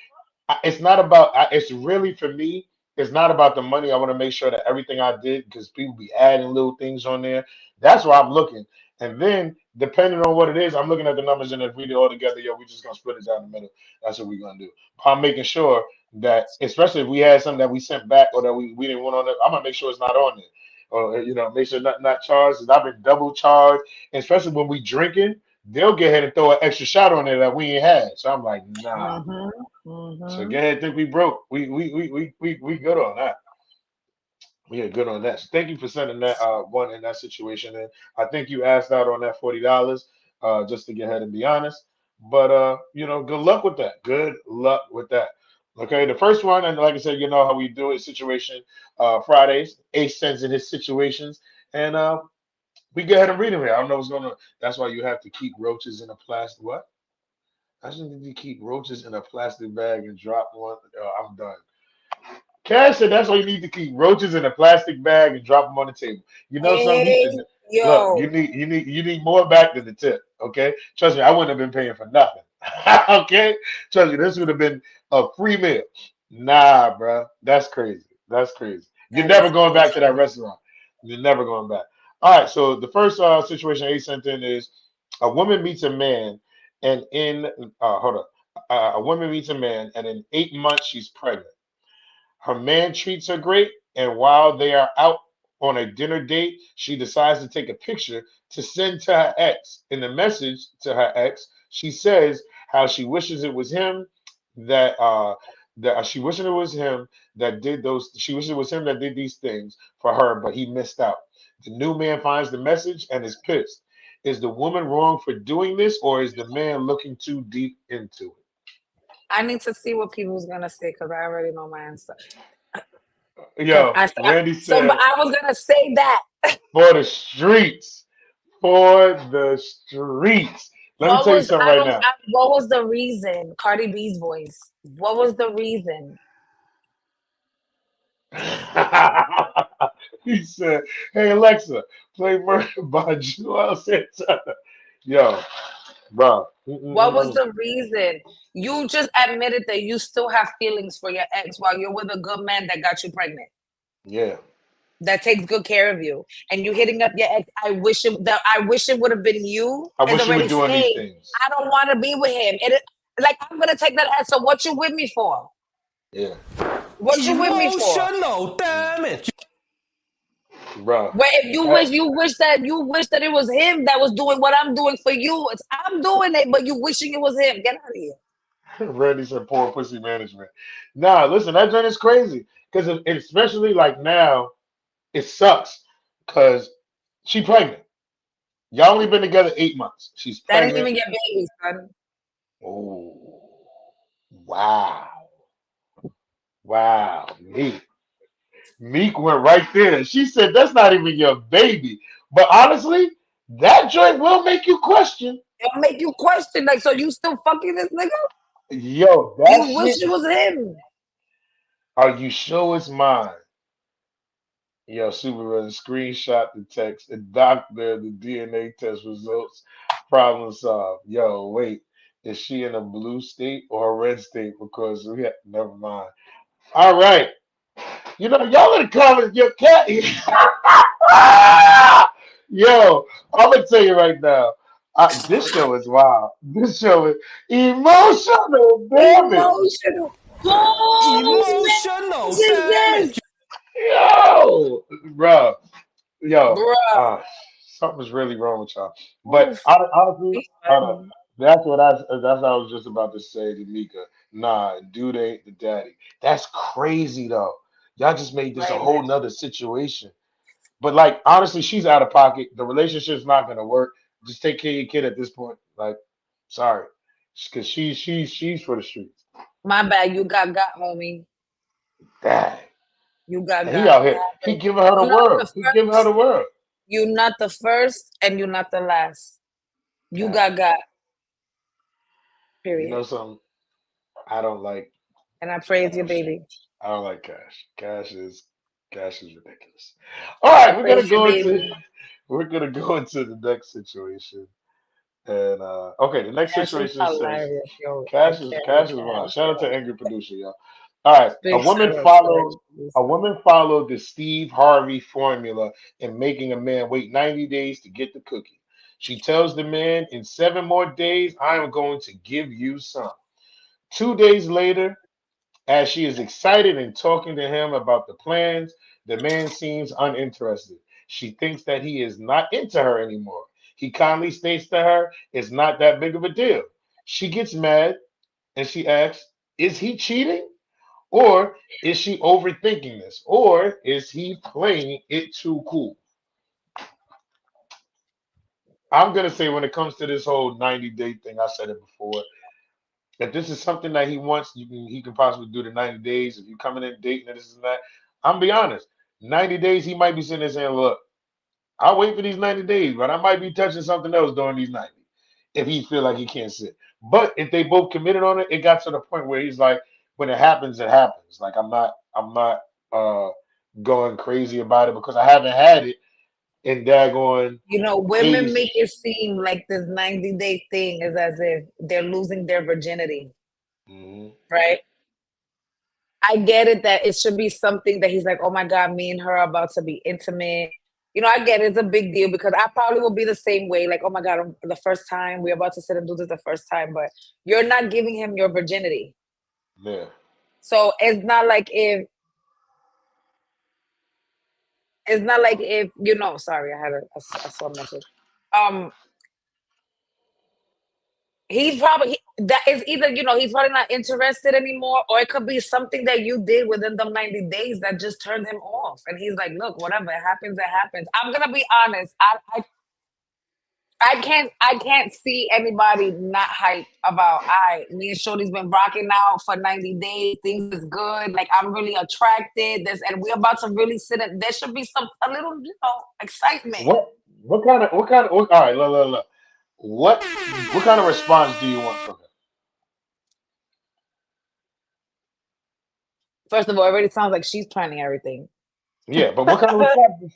it's not about it's really for me it's not about the money. I want to make sure that everything I did because people be adding little things on there. That's why I'm looking. And then depending on what it is, I'm looking at the numbers and if we do all together, yo, we just gonna split it down the middle. That's what we're gonna do. I'm making sure that especially if we had something that we sent back or that we didn't want on it, I'm gonna make sure it's not on there. Or make sure not charged. 'Cause I've been double charged, and especially when we drinking, they'll get ahead and throw an extra shot on there that we ain't had. So I'm like, nah. Mm-hmm. So Mm-hmm. go ahead, think we broke. We good on that. We are good on that. So thank you for sending that one in that situation. And I think you asked out on that $40, just to get ahead and be honest. But good luck with that. Good luck with that. Okay, the first one, and like I said, you know how we do it. Situation Fridays. Ace sends in his situations, and we go ahead and read them here. I don't know what's going on. That's why you have to keep roaches in a plastic. What? I just need to keep roaches in a plastic bag and drop one. I'm done. Cash said that's why you need to keep roaches in a plastic bag and drop them on the table. You know something? He Hey, said, "Look, yo. you need more back than the tip. Okay, trust me, I wouldn't have been paying for nothing. Okay, trust me, this would have been a free meal. Nah, bro, that's crazy. That's crazy. You're That never is going back to that crazy. restaurant. You're never going back. All right. So the first situation he sent in is a woman meets a man, and in hold up, a woman meets a man, and in 8 months she's pregnant. Her man treats her great, and while they are out on a dinner date, she decides to take a picture to send to her ex. In the message to her ex, she says how she wishes it was him that she wishes it was him that did those. She wishes it was him that did these things for her, but he missed out. The new man finds the message and is pissed. Is the woman wrong for doing this, or is the man looking too deep into it? I need to see what people's gonna say because I already know my answer. Because Yo, Randy but said I was gonna say that. for the streets. For the streets. Let me What tell you was something I right don't now. what was the reason? Cardi B's voice. What was the reason? He said, "Hey Alexa, play Murder by Joel Santana." Yo, bro. What was the reason? You just admitted that you still have feelings for your ex while you're with a good man that got you pregnant, Yeah. that takes good care of you, and you hitting up your ex. I wish it would have been you. I Is wish you were already doing these saying, things. I don't want to be with him. Like I'm gonna take that as, so what you with me for? Yeah. What you with me for? Emotional damage. Bro. Where if you wish that it was him that was doing what I'm doing for you. I'm doing it, but you wishing it was him. Get out of here. Randy said poor pussy management. Nah, listen, that joint is crazy. Because especially like now, it sucks. Because she pregnant. Y'all only been together 8 months. She's That ain't pregnant. even your baby, son. Oh, wow. Wow. Meek went right there. She said, that's not even your baby. But honestly, that joint will make you question. It'll make you question, like, so you still fucking this nigga? Yo, that You wish shit. it was him. Are you sure it's mine? Yo, Subaru screenshot the text. The doctor, the DNA test results. Problem solved. Yo, wait. Is she in a blue state or a red state? Because we have, never mind. All right. You know, y'all in the comments, your cat. Yo, I'm gonna tell you right now. This show is wild. This show is emotional damage. Emotional. Whose Emotional message is this? damage. Yo, bro. Yo, Bruh. something's really wrong with y'all. But Oof. honestly, He's funny. that's what I was just about to say to Mika. Nah, dude ain't the daddy. That's crazy though. Y'all just made this a Right, whole man. nother situation. But like honestly, she's out of pocket. The relationship's not gonna work. Just take care of your kid at this point. Like, sorry, because she's for the streets. My bad. You got, homie. Dang. You got. And he out It here. He happened. giving her the You're not world. the He giving her the first. world. You're not the first, and you're not the last. You God, got. you know Period. something? I don't like And I praise your cash. baby. I don't like cash. Cash is ridiculous. All right, I praise your baby. we're gonna go into the next situation. And okay, the next Cash is situation says hilarious, yo. I cash is can't wild. with Shout out to Cash. angry producer, y'all. All right, Big shout out to that a producer. woman followed the Steve Harvey formula in making a man wait 90 days to get the cookie. She tells the man, in 7 more days, I am going to give you some. 2 days later, as she is excited and talking to him about the plans, the man seems uninterested. She thinks that he is not into her anymore. He kindly states to her it's not that big of a deal. She gets mad and she asks, is he cheating? Or is she overthinking this? Or is he playing it too cool? I'm going to say when it comes to this whole 90-day thing, I said it before. If this is something that he wants, he can possibly do the 90 days. If you're coming in dating and this and that, I'm be honest. 90 days, he might be sitting there saying, look, I'll wait for these 90 days, but I might be touching something else during these 90 if he feel like he can't sit. But if they both committed on it, it got to the point where he's like, when it happens, it happens. Like I'm not uh going crazy about it because I haven't had it in daggone Women 80s. make it seem like this 90-day thing is as if they're losing their virginity, Mhm. right? I get it that it should be something that he's like, oh my God, me and her are about to be intimate. I get it, it's a big deal because I probably will be the same way. Like, oh my God, the first time we're about to sit and do this the first time, but you're not giving him your virginity. Yeah. So it's not like if sorry, I had a saw message. Um, that is either he's probably not interested anymore, or it could be something that you did within the 90 days that just turned him off, and he's like, look, whatever, it happens, it happens. I'm gonna be honest. I can't see anybody not hyped about, me and Shorty's been rocking out for 90 days. Things is good. Like, I'm really attracted. And we're about to really sit in. There should be a little, excitement. All right, look. What kind of response do you want from him? First of all, it already sounds like she's planning everything. Yeah, but what kind of response?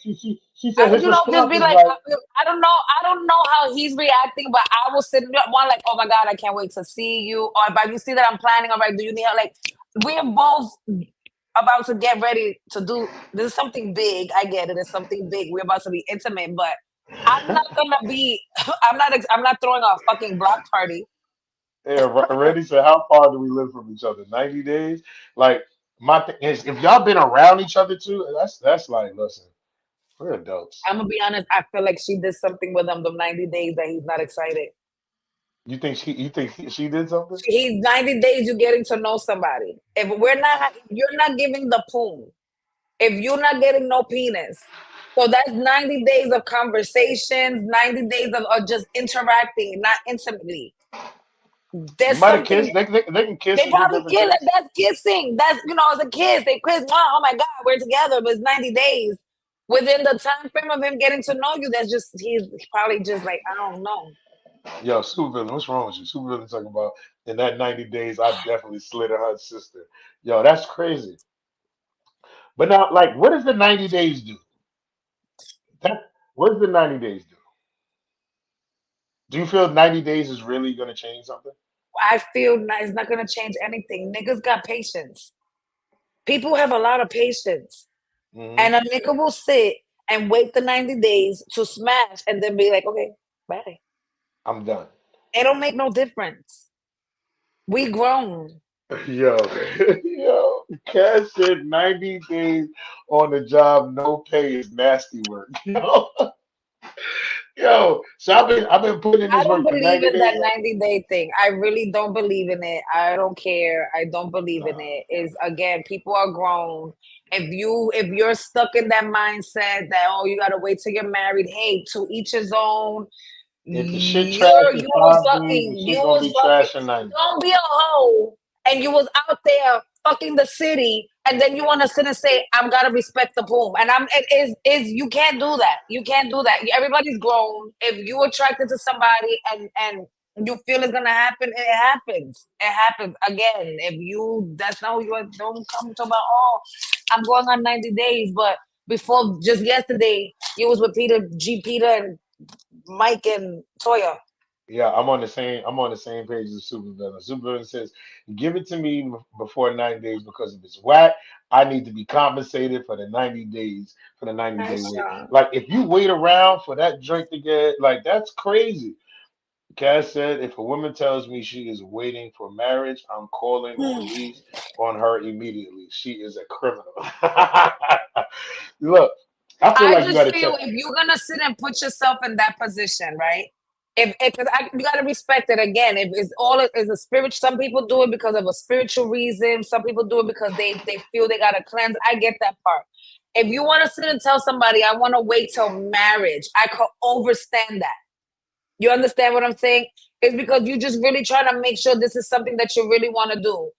She said his Just response be is like, like, I don't know how he's reacting, but I will sit there one like, oh my God, I can't wait to see you. Or if you see that I'm planning, all right, do you need help? Like, we're both about to get ready to do this is something big. I get it. It's something big. We're about to be intimate, but I'm not gonna be I'm not throwing a fucking block party. yeah, Randy said, how far do we live from each other? 90 days? Like, my thing is, if y'all been around each other too, that's like, listen, we're adults. I'm gonna be honest, I feel like she did something with him the 90 days that he's not excited. You think she did something? He's 90 days you getting to know somebody. If you're not giving the poon, if you're not getting no penis, so that's 90 days of conversations, 90 days of just interacting, not intimately. You There's might have something kissed. They can kiss they three probably different kill it. things. That's kissing. That's as a kiss. They kiss. Oh my God, we're together. But it's 90 days. Within the time frame of him getting to know you, that's just he's probably just like, I don't know. Yo, Sue Villain, what's wrong with you? Sue Villain talking about in that 90 days, I definitely slid at her sister. Yo, that's crazy. But now, like, what does the 90 days do? What does the 90 days do? Do you feel 90 days is really going to change something? I feel it's not gonna change anything. Niggas got patience. People have a lot of patience. Hmm. And a nigga will sit and wait the 90 days to smash and then be like, okay, bye. I'm done. It don't make no difference. We grown. Yo, yo, Cass said 90 days on the job, no pay is nasty work. Yo, so I've been putting in I this don't work for believe 90 in that days. 90-day thing. I really don't believe in it. I don't care. I don't believe in Nah. it. Is again, people are grown. If you're stuck in that mindset that oh you gotta wait till you're married, hey, to each his own. If the shit trash in 5 days, the You shit gonna was be fucking. trash in 90. Don't be a hoe, and you was out there fucking the city, and then you want to sit and say, "I'm gotta respect the boom," and is you can't do that. You can't do that. Everybody's grown. If you attracted to somebody and you feel it's gonna happen, it happens. It happens again. If you that's not who you are, don't come to about. Oh, I'm going on 90 days, but before just yesterday, you was with Peter, and Mike and Toya. Yeah, I'm on the same page as Supervillain. Supervillain says, "Give it to me before 90 days because if it's whack, I need to be compensated for the 90 days for the 90-day Nice wait. job. Like if you wait around for that drink to get like that's crazy." Cass said, "If a woman tells me she is waiting for marriage, I'm calling the police on her immediately. She is a criminal." Look, I feel I like you got just to feel check. if you're gonna sit and put yourself in that position, right? You gotta respect it again. If it's all is a spirit, some people do it because of a spiritual reason. Some people do it because they feel they gotta cleanse. I get that part. If you want to sit and tell somebody, I want to wait till marriage, I could understand that. You understand what I'm saying? It's because you just really trying to make sure this is something that you really want to do.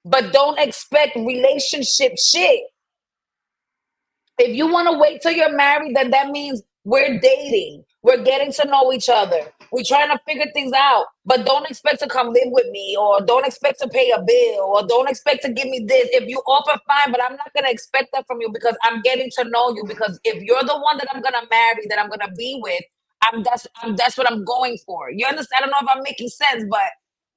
But don't expect relationship shit. If you want to wait till you're married, then that means we're dating. We're getting to know each other. We're trying to figure things out. But don't expect to come live with me or don't expect to pay a bill or don't expect to give me this. If you offer, fine, but I'm not going to expect that from you because I'm getting to know you. Because if you're the one that I'm going to marry, that I'm going to be with, that's what I'm going for. You understand? I don't know if I'm making sense, but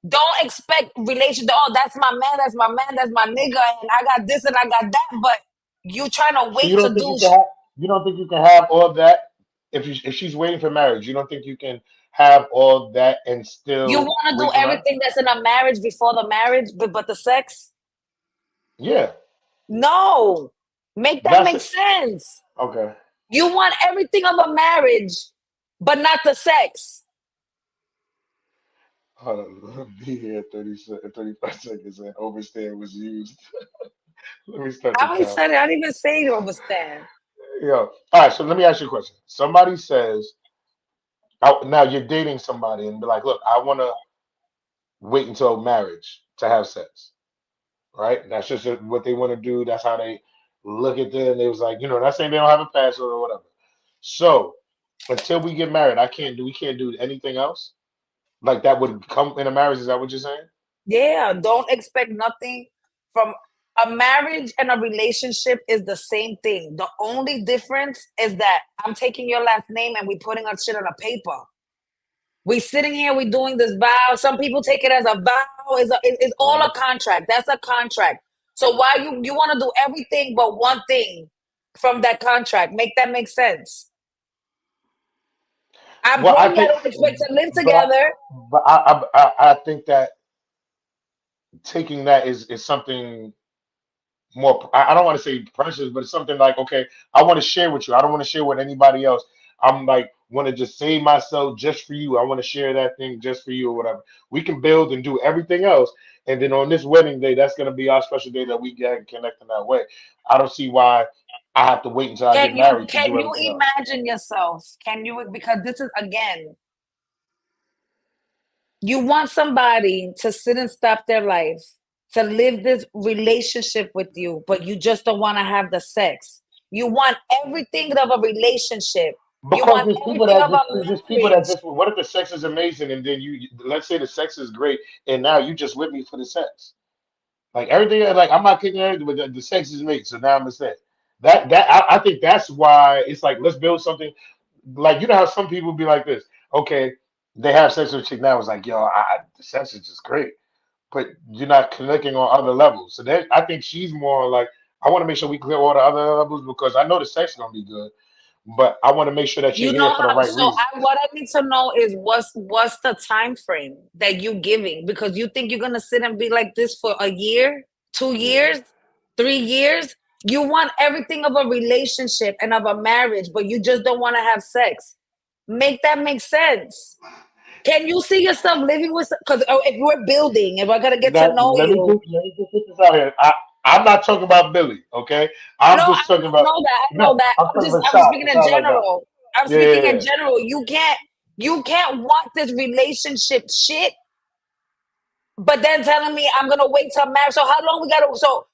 don't expect relation. Oh, that's my man, that's my man, that's my nigga, and I got this and I got that. But you trying to So you wait to don't think do you can have you don't think you can have all that if she's waiting for marriage, you don't think you can have all that and you still want to do wait for marriage? everything that's in a marriage before the marriage, but the sex? Yeah. No. Make that That's make it. sense. Okay. You want everything of a marriage, but not the sex. Hold on. Be here 35 seconds and overstand was used. Let me start I the always count. said it. I didn't even say you understand. Yo. All right, so let me ask you a question. Somebody says now you're dating somebody and be like, look, I wanna wait until marriage to have sex. Right? That's just what they want to do. That's how they look at them. They was like, not saying they don't have a passport or whatever. So until we get married, we can't do anything else. Like that would come in a marriage. Is that what you're saying? Yeah, don't expect nothing from. A marriage and a relationship is the same thing. The only difference is that I'm taking your last name and we putting our shit on a paper. We sitting here, we doing this vow. Some people take it as a vow. It's all a contract. That's a contract. So why you want to do everything but one thing from that contract? Make that make sense. I'm Well, I grown. I think, don't expect to live but I, together. but I think that taking that is something more. I don't want to say precious, but it's something like, okay, I want to share with you. I don't want to share with anybody else. I'm like, want to just save myself just for you. I want to share that thing just for you or whatever. We can build and do everything else, and then on this wedding day, that's gonna be our special day that we get and connect in that way. I don't see why I have to wait until I get married to Can do you everything else. imagine yourself? Can you, because this is again, you want somebody to sit and stop their life to live this relationship with you, but you just don't want to have the sex. You want everything of a relationship. You Because want there's people everything that of a there's people that marriage. just, what if the sex is amazing and then let's say the sex is great and now you just with me for the sex. Like everything, like I'm not kicking everything, but the sex is made. So now I'm upset. I think that's why it's like let's build something. Like you know how some people be like this. Okay, they have sex with a chick now. It's like yo, the sex is just great, but you're not connecting on other levels. So that I think she's more like I want to make sure we clear all the other levels because I know the sex is gonna be good, but I want to make sure that you're You here know for the how? right So reasons. what I need to know is what's the time frame that you giving? Because you think you're gonna sit and be like this for a year, two Yeah. years, 3 years. You want everything of a relationship and of a marriage, but you just don't want to have sex. Make that make sense. Can you see yourself living with? Because if we're building, if I gotta get to Now, know you, let me just put this out here. I'm not talking about Billy, okay? no, I'm I just talking about know that. I know no. that. I'm talking about I'm shot, speaking in shot right now. general. I'm Yeah, yeah, speaking in yeah. general. You can't want this relationship shit, but then telling me I'm gonna wait till marriage. So how long we gotta? So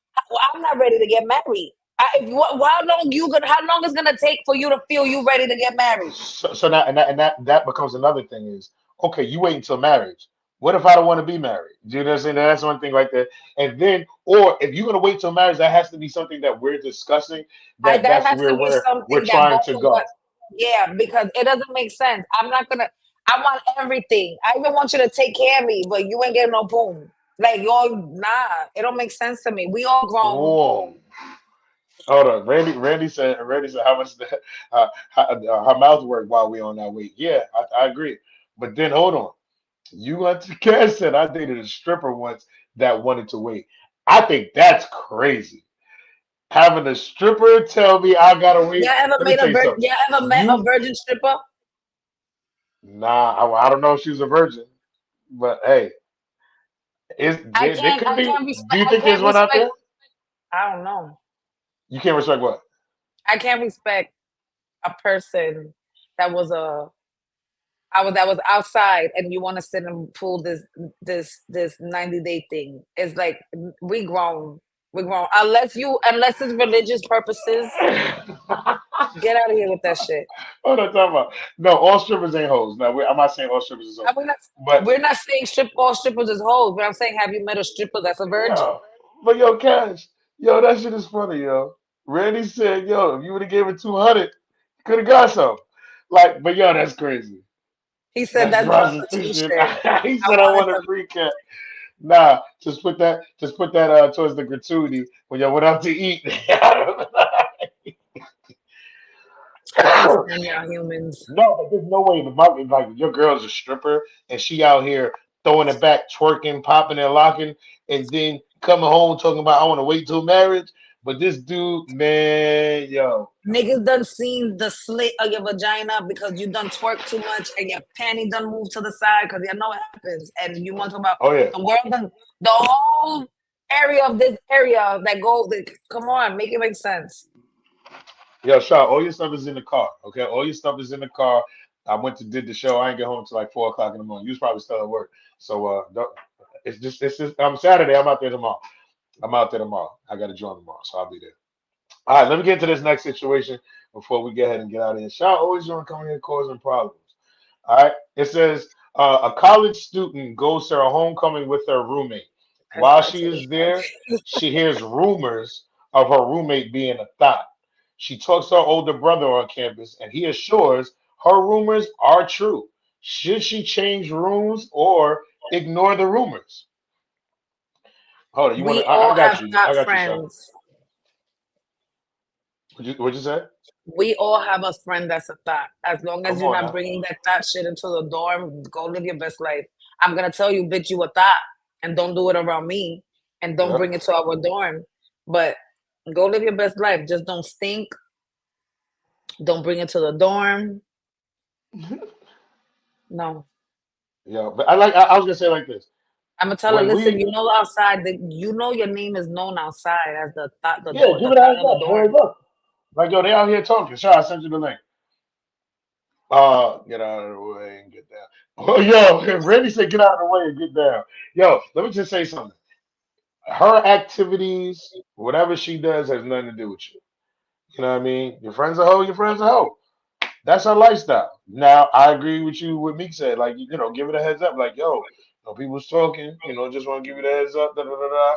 I'm not ready to get married. How long you gonna? How long is gonna take for you to feel you ready to get married? So now, and that becomes another thing is okay. You wait until marriage. What if I don't want to be married? Do you know what I'm saying? That's one thing right there. And then, or if you're gonna wait till marriage, that has to be something that we're discussing. That That's has where to be we're something that trying both to of us. go. Yeah, because it doesn't make sense. I'm not gonna. I want everything. I even want you to take care of me, but you ain't getting no boom. Like yo, nah, it don't make sense to me. We all grown. Whoa. Hold on, Randy said how much her mouth work while we on that weight. Yeah, I agree. But then hold on, you went to Cass said I dated a stripper once that wanted to wait. I think that's crazy. Having a stripper tell me I gotta wait. Let me tell you something. Y'all ever met a You virgin stripper? nah, I don't know if she's a virgin, but hey, there could I be. can't Do respect. you I think there's can't one out respect. there? I don't know. You can't respect what? I can't respect a person that was a that was outside and you want to sit and pull this 90-day thing. It's like we grown. We grown. Unless it's religious purposes, get out of here with that shit. What am I talking about? No, all strippers ain't hoes. No, I'm not saying all strippers is hoes. And But we're not saying all strippers is hoes, but I'm saying have you met a stripper that's a virgin? yo, yo, Cash, yo, that shit is funny, yo. Randy said, yo, if you would have gave it 200, you could have got some. Like, but yo, that's crazy. He said That's that's prostitution. prostitution. He I said I wanted want a to free cat. Nah, just put that towards the gratuity when y'all went out to eat. I can't stand y'all humans. No, but there's no way the market like your girl's a stripper and she out here throwing it back, twerking, popping and locking, and then coming home talking about I want to wait till marriage. But this dude, man, yo, Niggas done seen the slit of your vagina because you done twerk too much and your panty done move to the side because you know it happens. And you want to talk about oh yeah, the world, the whole area of this area that goes, come on, make it make sense. yo, Shaw, all your stuff is in the car. Okay, all your stuff is in the car. I went to did the show. I ain't get home till like 4 o'clock in the morning. You was probably still at work. So it's just Saturday. I'm out there tomorrow. I'm out there tomorrow. I got to join tomorrow, so I'll be there. All right, let me get into this next situation before we get ahead and get out of here. Shaw always want to come here causing problems. All right, it says a college student goes to her homecoming with her roommate. That's While she actually is there, she hears rumors of her roommate being a thought. She talks to her older brother on campus, and he assures her rumors are true. Should she change rooms or ignore the rumors? Hold on, you want we to? I all got have you. I thought got you, son. friends. What'd you say? We all have a friend that's a thought. As long as Come you're on not now. bringing that thought shit into the dorm, go live your best life. I'm gonna tell you, bitch, you a thought, and don't do it around me, and don't Yep. bring it to our dorm. But go live your best life. Just don't stink. Don't bring it to the dorm. No. Yeah, but I was gonna say it like this. I'm gonna tell her, When listen, we you know outside, you know your name is known outside as the thought, Yeah, give the it a thought heads of the up. Hey, dorm. look. Like, yo, they out here talking. Sure, I sent you the link. Get out of the way and get down. Oh, yo, Randy said get out of the way and get down. Yo, let me just say something. Her activities, whatever she does, has nothing to do with you. You know what I mean? Your friends are hoe, your friends are hoe. That's her lifestyle. Now, I agree with you what Meek said. Like, give it a heads up. Like, yo, people's talking, just want to give you the heads up, da da da da.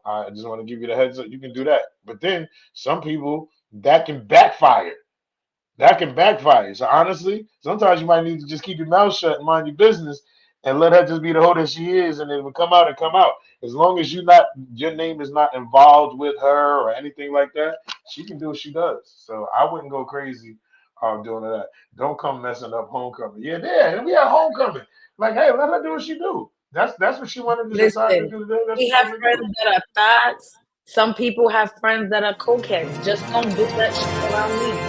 I just want to give you the heads up. You can do that. But then some people that can backfire. That can backfire. So honestly, sometimes you might need to just keep your mouth shut and mind your business and let her just be the hoe that she is, and it will come out and come out. As long as your name is not involved with her or anything like that, she can do what she does. So I wouldn't go crazy doing that. Don't come messing up homecoming. Yeah, we had homecoming. Like, hey, let her do what she do. That's what she wanted to decide to Listen, do today. That's we what she have wanted to do. friends that are thoughts. Some people have friends that are cokeheads. Just don't do that shit around me.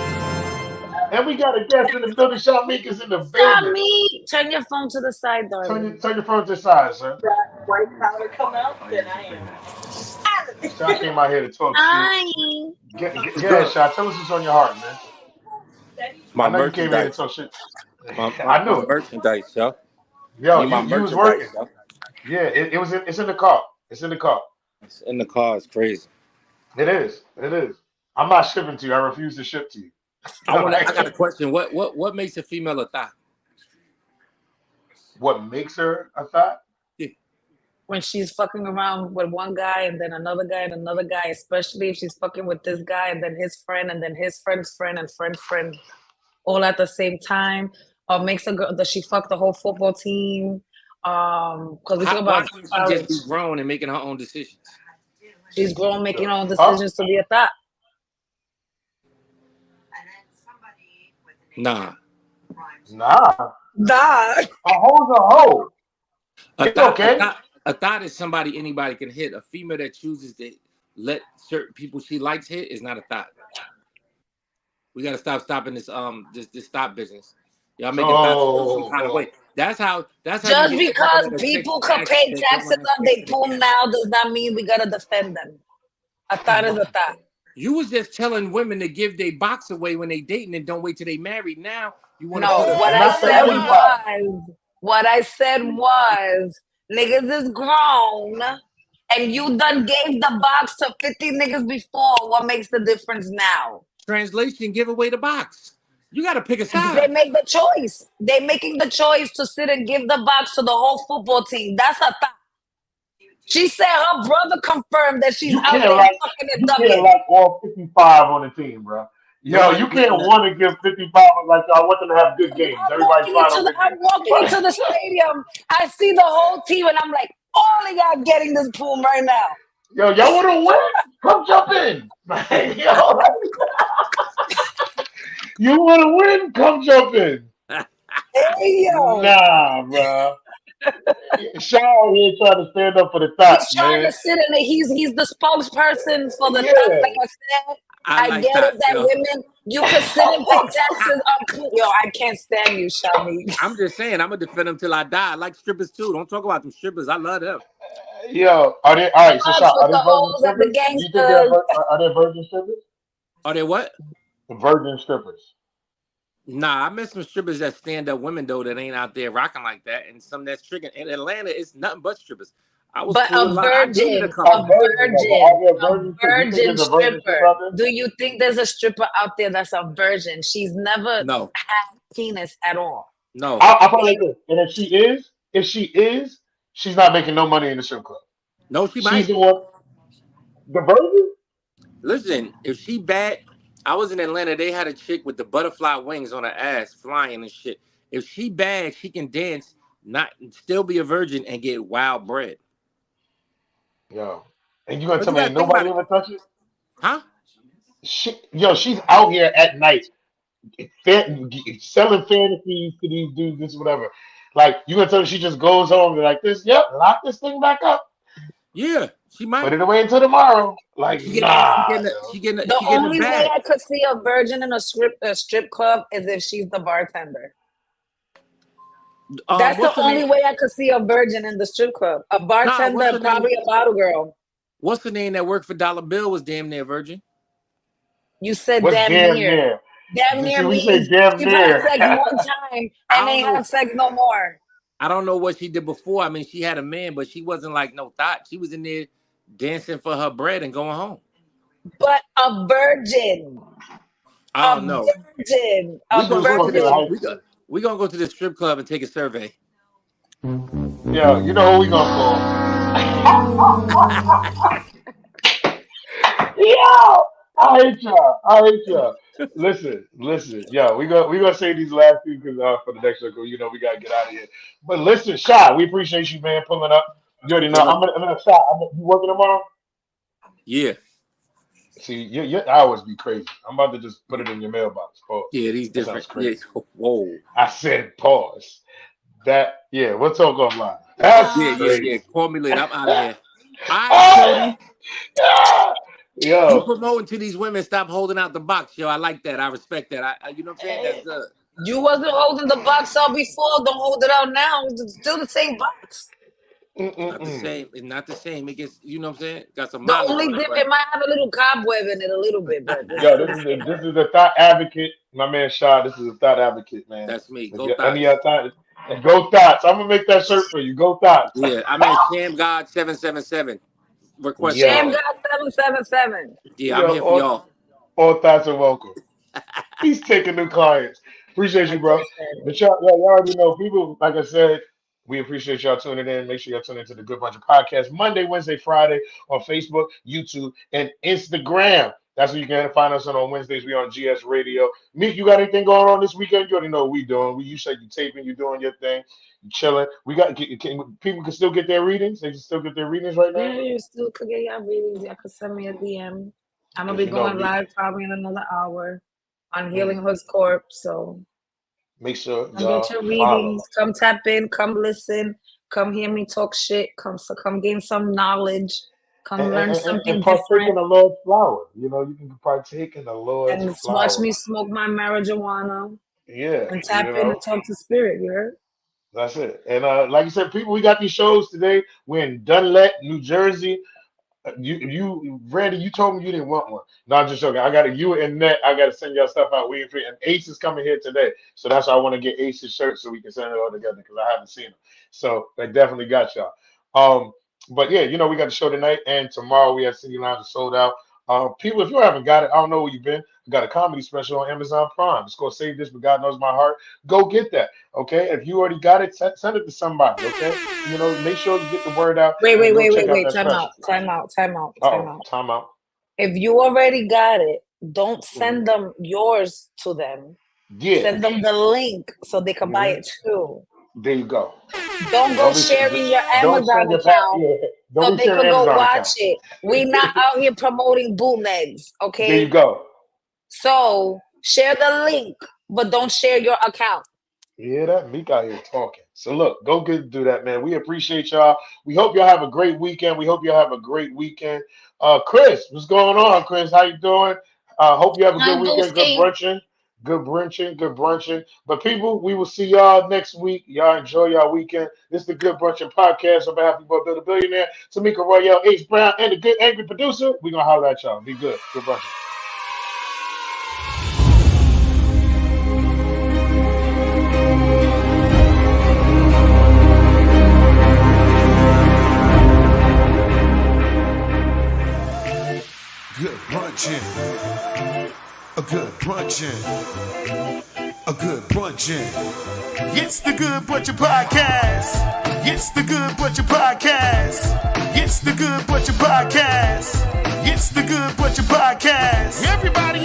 And we got a guest in the building. Sean Meek is in the Stop building. me. Turn your phone to the side, darling. Turn your phone to the side, sir. White powder come out, then I am. Sean came out here to talk shit. Hi. Get ahead, Sean. Tell us what's on your heart, man. I My know you came here to merchandise. talk shit. My, I my knew it. merchandise, yo. Yo, Need my you was merchandise, working. yo. Yeah, it's in the car. It's in the car. It's in the car. It's crazy. It is. It is. I'm not shipping to you. I refuse to ship to you. I got a Like, question. What makes a female a thot? what makes her a thought? Yeah. When she's fucking around with one guy and then another guy and another guy, especially if she's fucking with this guy and then his friend and then his friend's friend and friend all at the same time, or makes a girl, does she fuck the whole football team? Because we talk Why about can't she just college. be grown and making her own decisions? She's grown, making her own Huh? decisions to be a thought. Nah. Nah. Nah. A hoe's a hoe. A It's thot, a okay. thot, a thot is somebody anybody can hit. A female that chooses to let certain people she likes hit is not a thot. We gotta stopping this stop business. Y'all making thoughts feel some kind of Oh. way. That's how you Just get the women because that are people sexual can acts pay that don't taxes want to have on sex their in the pool camera. now does not mean we gotta defend them. A thought is a thought. You was just telling women to give their box away when they dating and don't wait till they married. Now you want to No, put a what I Not for said everybody. was niggas is grown and you done gave the box to 50 niggas before. What makes the difference now? translation, give away the box. You got to pick a They side. make the choice. They making the choice to sit and give the box to the whole football team. That's a thought. She said her brother confirmed that she's You out can't there like fucking and you can't ducking. like all 55 on the team, bro. Yo, Nobody you can't letting want to give 55 like I want them to have good games. Everybody's fine on good I'm games. walking into the stadium. I see the whole team, and I'm like, all of y'all getting this pool right now. Yo, y'all want to win? Come jump in. Like, yo, you want to win? Come jump in. Hey yo, Nah, bro. Shaw here trying to stand up for the he's thoughts, trying man. to sit in it. He's the spokesperson for the thought. Yeah. Like I said, I I like get it that, that yo. women you can sit and pay taxes on pool. Yo, I can't stand you, Shami. I'm just saying, I'm gonna defend them till I die. I like strippers too. Don't talk about them strippers. I love them. Yo, are they all right? So, Shaw, Ups are with they the virgin hoes and the strippers? Do you think gangsters. are they virgin strippers? Are they what? Virgin strippers. Nah, I met some strippers that stand up women though that ain't out there rocking like that, and some that's tricking. In Atlanta, it's nothing but strippers. I was But cool with a lot. I dated a A couple. virgin, though, but are there virgin strippers? You think virgin there's a virgin stripper stripper. out there? Do you think there's a stripper out there that's a virgin? She's never No, had penis at all. no. I'll put it like this. And if she is, She's not making no money in the strip club. No, she She's might. the one. The virgin? Listen, if she bad, I was in Atlanta. They had a chick with the butterfly wings on her ass, flying and shit. If she bad, she can dance, not still be a virgin, and get wild bread. Yo. And you gonna But tell you me gotta ain't think about nobody it, ever touch it? huh? She's out here at night selling fantasies to these dudes, this whatever. Like you gonna tell me she just goes home and be like this? Yep, lock this thing back up, Yeah, she put might. it away until tomorrow. Like She getting, she nah, getting, yo. she getting, The she getting a only way bag. I could see a virgin in a strip club is if she's the bartender. That's the What's the only name? way I could see a virgin in the strip club. A Nah, what's bartender, the name? probably a bottle girl. What's the name that worked for Dollar Bill was damn near virgin. You said What's damn damn near. near? Damn near See, we say means damn you've had near. sex one time I and don't ain't know. have sex no more. I don't know what she did before. I mean, she had a man, but she wasn't like no thought. She was in there dancing for her bread and going home. But a virgin. I A don't know. virgin. We A gonna was go to fucking in this. virgin. high school. We gonna go to the strip club and take a survey. Yo, you know who we gonna call? Yo, I hate y'all. I hate y'all. Listen. Yo, we gonna say these last few because for the next circle, you know, we gotta get out of here. But listen, Shy, we appreciate you, man, pulling up. You already know. Well, I'm gonna Shy. You working tomorrow? yeah, See, your hours be crazy. I'm about to just put it in your mailbox. Pause. yeah, these That sounds different. Yeah, crazy. whoa. I said pause. We'll talk offline. That's Yeah. crazy. Call me later. I'm out of here. All right, Ah! Cody. Ah! You Yo, promoting to these women. Stop holding out the box, yo. I like that. I respect that. You know what I'm saying? That's good. You wasn't holding the box out before. Don't hold it out now. It's still the same box. Not the same. It's not the same. It gets. You know what I'm saying? Got some The mileage only on it, dip, but it might have a little cobweb in it a little bit, but it's yo, still the same this box. is the thought advocate, my man Shaw. This is a thought advocate, man. that's me. If Go you any thoughts. other thought, and go thoughts. I'm gonna make that shirt for you. Go thoughts. Yeah, I mean Sham God 777. Request Sham Yo, message. got 777. Yeah, I'm yo, here for y'all. all thoughts are welcome. He's taking new clients. Appreciate I you, bro. appreciate it. But y'all already know people, like I said, we appreciate y'all tuning in. Make sure y'all tune into the Good Bunch of Podcast Monday, Wednesday, Friday on Facebook, YouTube, and Instagram. That's where you can find us on Wednesdays. We on GS Radio. Meek, you got anything going on this weekend? You already know what we doing. You said you taping, you doing your thing, you chilling. People can still get their readings. They can still get their readings right now. Yeah, you still could get your readings. Y'all could send me a DM. I'm gonna Because be you know going me. live probably in another hour on Mm, Healing Hoods Corp. So make sure come get y'all your follow. readings. Come tap in. Come listen. Come hear me talk shit. Come gain some knowledge. Come learn And something partake in different. the Lord's flower. You know, you can partake in the Lord's And watch flower. me smoke my marijuana Yeah, and you tap in know, and talk to spirit. You heard? that's it. And like you said, people, we got these shows today. We're in Dunlap, New Jersey. Randy, you told me you didn't want one. No, I'm just joking. I got you and Net. I got to send y'all stuff out. Waiting for you. And Ace is coming here today, so that's why I want to get Ace's shirt so we can send it all together because I haven't seen them. So I definitely got y'all. But yeah, you know we got the show tonight and tomorrow. We have City Lounge sold out. People, if you haven't got it, I don't know where you've been. We got a comedy special on Amazon Prime. It's called Save This, but God Knows My Heart. Go get that. Okay, if you already got it, send it to somebody. Okay, you know, make sure you get the word out Wait, and wait, go wait, check wait, out wait. that Time special. out. Time out. Time out. Time Oh, out. time out. If you already got it, don't Mhm. send them yours to them. Yeah. Send them the link so they can buy hmm it too. There you go. Don't go Don't be sharing your don't Amazon send your account yeah. Don't so be they sharing could go Amazon watch account. it. We not out here promoting bootlegs, There you okay? go. So share the link, but don't share your account. You hear that? Meek out here talking. So look, go get do that, man. We appreciate y'all. We hope y'all have a great weekend. We hope y'all have a great weekend. Chris, what's going on, Chris? How you doing? Hope you have a good Hi, weekend. Good Boosty. brunching. Good brunching. But people, we will see y'all next week. Y'all enjoy y'all weekend. This is the Good Brunching Podcast on behalf of your boy Bill the Billionaire, Tamika Royale, H. Brown, and the Good Angry Producer. We're gonna holler at y'all. Be good. Good brunching. Good brunchin'. A good brunchin'. a good brunchin'. It's the Good Brunchin Podcast. It's the Good Brunchin Podcast. It's the Good Brunchin Podcast. It's the Good Brunchin Podcast. Everybody,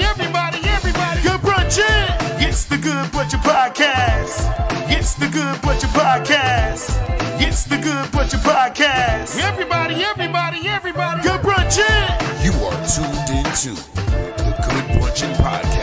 good brunchin'. It's the Good Brunchin Podcast. It's the Good Brunchin Podcast. It's the Good Brunchin Podcast. Everybody, good brunchin'. You are tuned into the Good Brunchin Podcast.